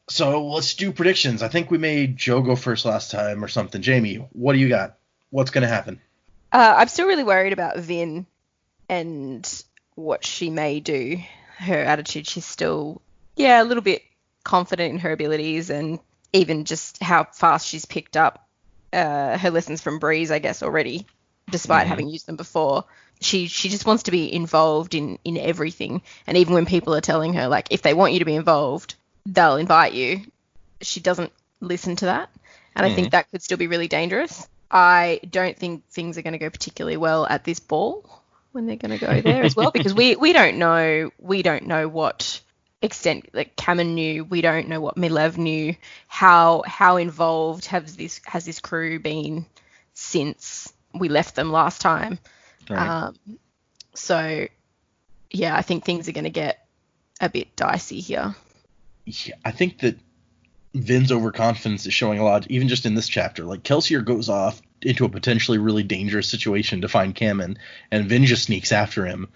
So let's do predictions. I think we made Joe go first last time or something. Jamie, what do you got? What's going to happen? I'm still really worried about Vin and what she may do. her attitude. She's still, a little bit confident in her abilities, and even just how fast she's picked up her lessons from Breeze, I guess, already, despite having used them before. She just wants to be involved in everything. And even when people are telling her, like, if they want you to be involved, they'll invite you, she doesn't listen to that. And I think that could still be really dangerous. I don't think things are going to go particularly well at this ball when they're going to go there as well, because we don't know what extent like Kamen knew. We don't know what Milev knew. How involved has this crew been since we left them last time? Right. So yeah, I think things are going to get a bit dicey here. Yeah, I think that Vin's overconfidence is showing a lot, even just in this chapter. Like, Kelsier goes off into a potentially really dangerous situation to find Kamen, and Vin just sneaks after him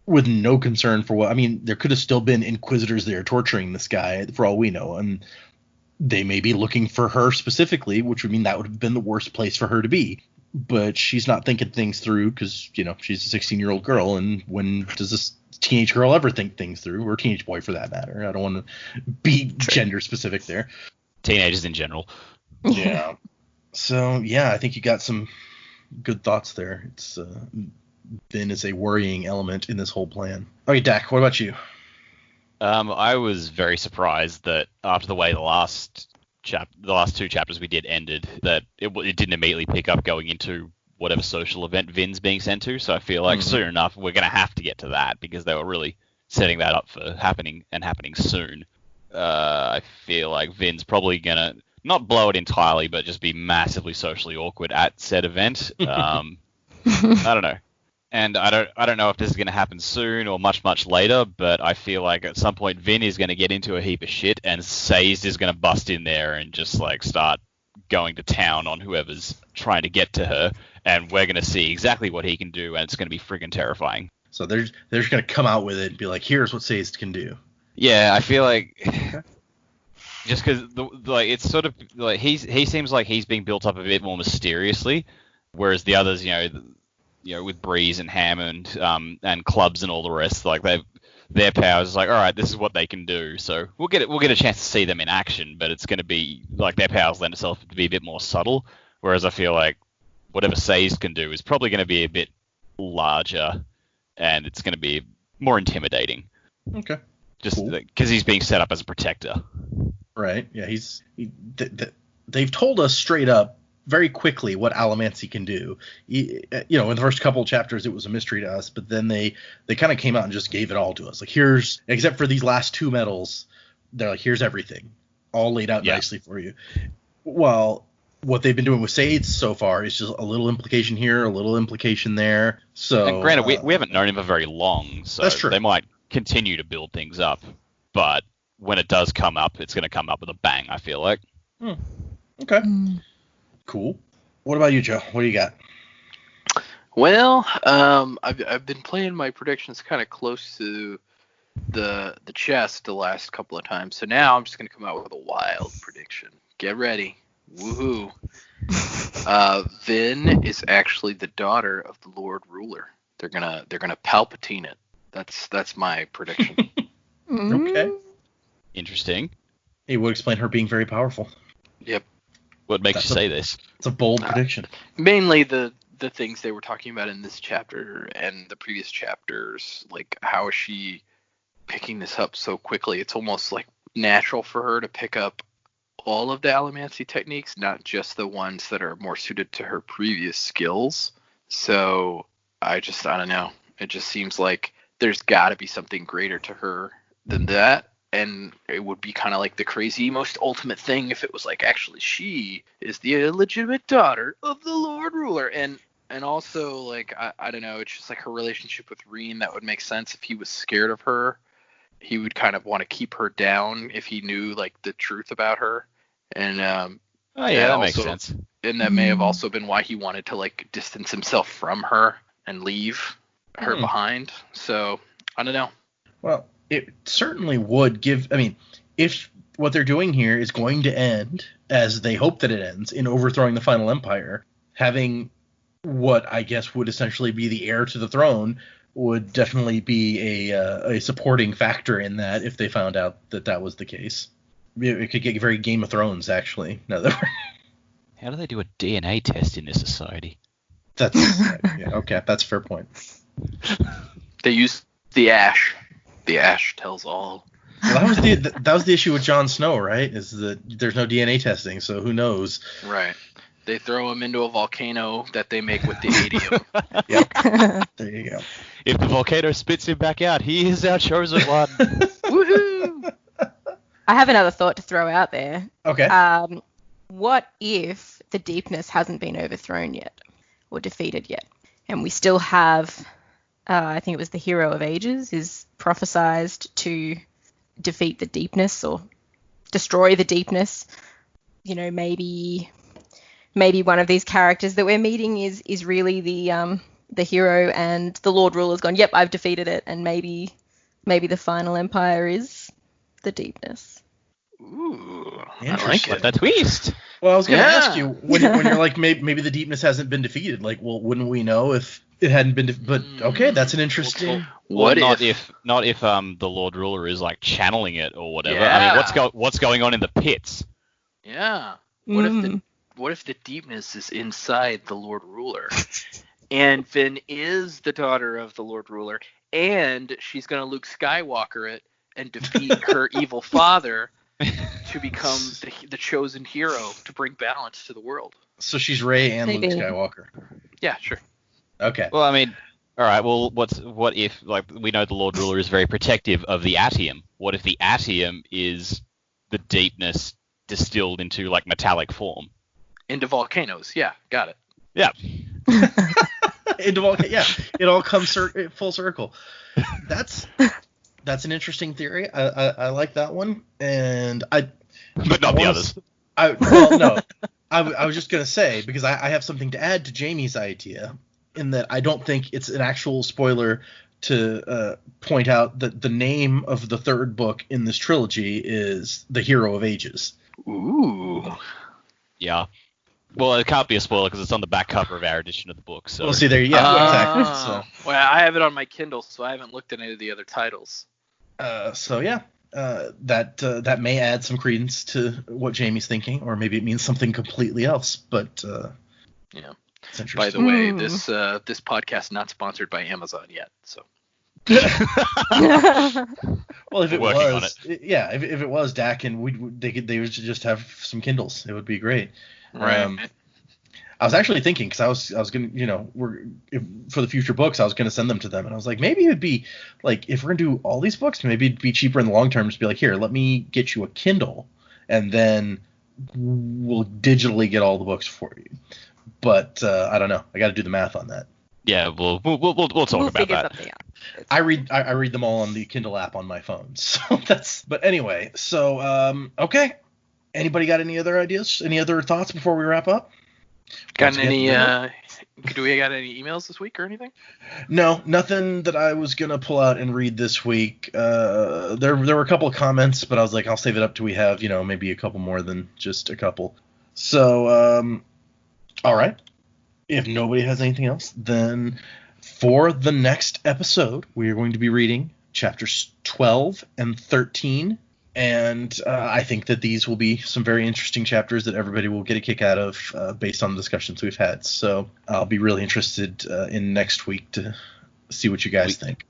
with no concern for what. I mean, there could have still been Inquisitors there torturing this guy, for all we know, and they may be looking for her specifically, which would mean that would have been the worst place for her to be. But she's not thinking things through because, she's a 16-year-old girl, and when does this teenage girl ever think things through, or teenage boy for that matter? I don't want to be gender specific there. Teenagers in general. Yeah. So yeah, I think you got some good thoughts there. It's Vin is a worrying element in this whole plan. Okay, Dak, what about you? I was very surprised that after the way the last two chapters we did ended, that it didn't immediately pick up going into whatever social event Vin's being sent to. So I feel like soon enough we're going to have to get to that, because they were really setting that up for happening soon. I feel like Vin's probably going to not blow it entirely, but just be massively socially awkward at said event. I don't know. And I don't know if this is going to happen soon or much, much later, but I feel like at some point Vin is going to get into a heap of shit, and Sazed is going to bust in there and just like start going to town on whoever's trying to get to her, and we're going to see exactly what he can do, and it's going to be friggin' terrifying. So they're just going to come out with it and be like, here's what Sazed can do. Yeah, I feel like just because it's sort of like he seems like he's being built up a bit more mysteriously, whereas the others, with Breeze and Hammond and Clubs and all the rest, like their powers is like, all right, this is what they can do. So we'll get a chance to see them in action, but it's going to be like their powers lend itself to be a bit more subtle. Whereas I feel like whatever Sazed can do is probably going to be a bit larger, and it's going to be more intimidating. Okay. Just because he's being set up as a protector. Right. Yeah. They've told us straight up very quickly what Allomancy can do. In the first couple of chapters it was a mystery to us, but then they kind of came out and just gave it all to us. Like, here's, except for these last two medals, they're like, here's everything all laid out nicely for you. Well, what they've been doing with Sazed so far is just a little implication here, a little implication there. So, and granted, we haven't known him for very long, so that's true. They might continue to build things up, but when it does come up, it's going to come up with a bang, I feel like. Okay. Cool. What about you, Joe? What do you got? Well, I've been playing my predictions kind of close to the chest the last couple of times, so now I'm just going to come out with a wild prediction. Get ready. Woohoo. Vin is actually the daughter of the Lord Ruler. They're gonna Palpatine it. That's my prediction. Okay. Interesting. It would explain her being very powerful. Yep. What makes you say this? It's a bold prediction. Mainly the things they were talking about in this chapter and the previous chapters, like how is she picking this up so quickly? It's almost like natural for her to pick up all of the Allomancy techniques, not just the ones that are more suited to her previous skills. So I don't know. It just seems like there's got to be something greater to her than that. And it would be kind of like the crazy, most ultimate thing if it was like, actually, she is the illegitimate daughter of the Lord Ruler. And also, like, I don't know, it's just like her relationship with Reen, that would make sense. If he was scared of her, he would kind of want to keep her down if he knew, like, the truth about her. And that makes sense. And that may have also been why he wanted to, like, distance himself from her and leave her behind. So, I don't know. Well, it certainly would give, I mean, if what they're doing here is going to end, as they hope that it ends, in overthrowing the final empire, having what I guess would essentially be the heir to the throne would definitely be a supporting factor in that if they found out that that was the case. It could get very Game of Thrones, actually. Now that How do they do a DNA test in this society? that's okay. That's a fair point. They use the ash. The ash tells all. Well, that was the issue with Jon Snow, right? Is that there's no DNA testing, so who knows? Right. They throw him into a volcano that they make with the adium. Yep. There you go. If the volcano spits him back out, he is our chosen one. Woohoo! I have another thought to throw out there. Okay. What if the deepness hasn't been overthrown yet or defeated yet, and we still have, I think it was the Hero of Ages is prophesized to defeat the deepness or destroy the deepness. You know, maybe one of these characters that we're meeting is really the hero, and the Lord Ruler's gone, yep, I've defeated it, and maybe the final empire is the deepness. Ooh, I Interesting. like it. That twist. Well, I was going to Yeah. ask you when you're like maybe the deepness hasn't been defeated. Like, well, wouldn't we know if it hadn't been? But okay, that's an interesting. What Well, if? not if the Lord Ruler is like channeling it or whatever. I Yeah. mean, what's going on in the pits? Yeah. What if the deepness is inside the Lord Ruler, and Finn is the daughter of the Lord Ruler, and she's gonna Luke Skywalker it and defeat her evil father to become the chosen hero to bring balance to the world. So she's Rey and Luke Maybe. Skywalker. Yeah, sure. Okay. Well, I mean, all right. Well, what if like we know the Lord Ruler is very protective of the atium? What if the atium is the deepness distilled into like metallic form? Into volcanoes. Yeah, got it. Yeah. Yeah, it all comes full circle. That's an interesting theory. I like that one, and But not the others. No. I was just gonna say, because I have something to add to Jamie's idea, in that I don't think it's an actual spoiler to point out that the name of the third book in this trilogy is The Hero of Ages. Ooh. Yeah. Well, it can't be a spoiler because it's on the back cover of our edition of the book. So Well, see there, exactly. So. Well, I have it on my Kindle, so I haven't looked at any of the other titles. That may add some credence to what Jamie's thinking, or maybe it means something completely else. But Yeah. it's interesting. By the way, this podcast not sponsored by Amazon yet. So. Well, if it Working on was, yeah, if it was Dak, and they would just have some Kindles, it would be great. Right. I was actually thinking, because I was gonna, for the future books, I was gonna send them to them, and I was like, maybe it would be like, if we're gonna do all these books, maybe it'd be cheaper in the long term to be like, here, let me get you a Kindle, and then we'll digitally get all the books for you. But I don't know, I got to do the math on that. yeah, we'll talk about figure that. something out. I read them all on the Kindle app on my phone. So but anyway, so okay. Anybody got any other ideas? Any other thoughts before we wrap up? Got Once any? again, Do we got any emails this week or anything? No, nothing that I was gonna pull out and read this week. There were a couple of comments, but I was like, I'll save it up till we have, maybe a couple more than just a couple. So all right. If nobody has anything else, then for the next episode, we are going to be reading chapters 12 and 13. And I think that these will be some very interesting chapters that everybody will get a kick out of based on the discussions we've had. So I'll be really interested in next week to see what you guys think.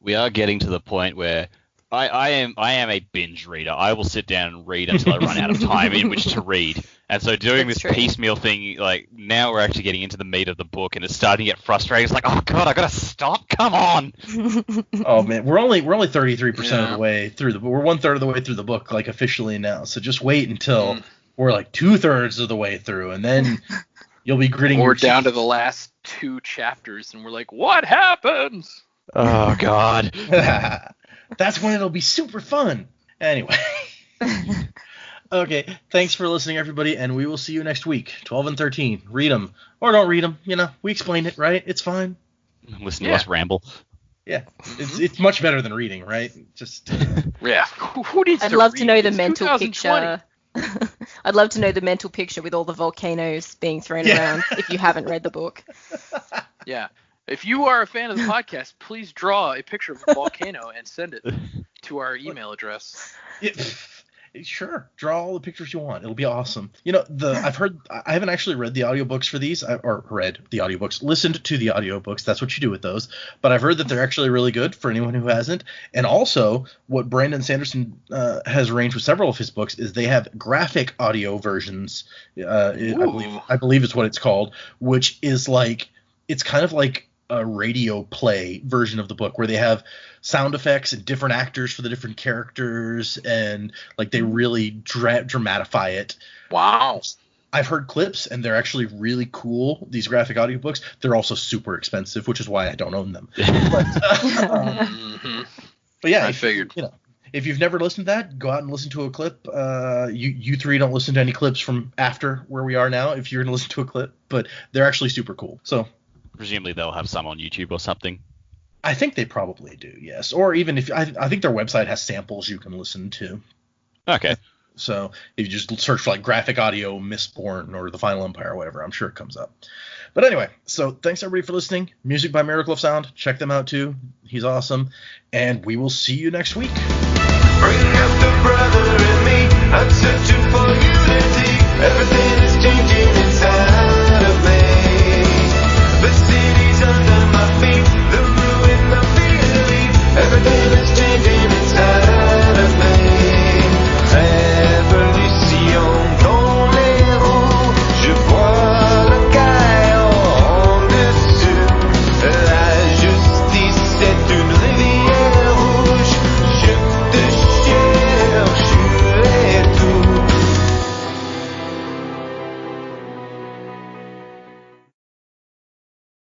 We are getting to the point where I am a binge reader. I will sit down and read until I run out of time in which to read. And so doing That's this true. piecemeal thing, like now we're actually getting into the meat of the book, and it's starting to get frustrating. It's like, oh god, I gotta stop. Come on. Oh man, we're only 33% of Yeah. the way through the book. We're 1/3 of the way through the book, like officially now. So just wait until we're like 2/3 of the way through, and then you'll be gritting. We're your down to teeth. the last 2 chapters, and we're like, what happens? Oh god. That's when it'll be super fun. Anyway. Okay, thanks for listening, everybody, and we will see you next week. 12 and 13. Read them. Or don't read them. We explained it, right? It's fine. Listen to Yeah. us ramble. Yeah. It's much better than reading, right? Just Yeah. Who needs I'd to love to read? know the It's mental 2020. picture. I'd love to know the mental picture with all the volcanoes being thrown Yeah. around if you haven't read the book. Yeah. If you are a fan of the podcast, please draw a picture of a volcano and send it to our email address. Sure, draw all the pictures you want. It'll be awesome. I haven't actually read the audiobooks for these, or read the audiobooks, listened to the audiobooks. That's what you do with those. But I've heard that they're actually really good for anyone who hasn't. And also, what Brandon Sanderson has arranged with several of his books is they have graphic audio versions. I believe it's what it's called, which is like, it's kind of like a radio play version of the book where they have sound effects and different actors for the different characters, and like they really dramatify it. Wow. I've heard clips and they're actually really cool, these graphic audiobooks. They're also super expensive, which is why I don't own them. But yeah, I figured. If you've never listened to that, go out and listen to a clip. You three don't listen to any clips from after where we are now if you're going to listen to a clip, but they're actually super cool. So presumably they'll have some on YouTube or something. I think they probably do, yes. Or even if I think their website has samples you can listen to. Okay. So if you just search for like graphic audio Mistborn or The Final Empire or whatever, I'm sure it comes up. But anyway, so thanks everybody for listening. Music by Miracle of Sound. Check them out too. He's awesome. And we will see you next week. Bring up the brother in me. I'm searching for unity. Everything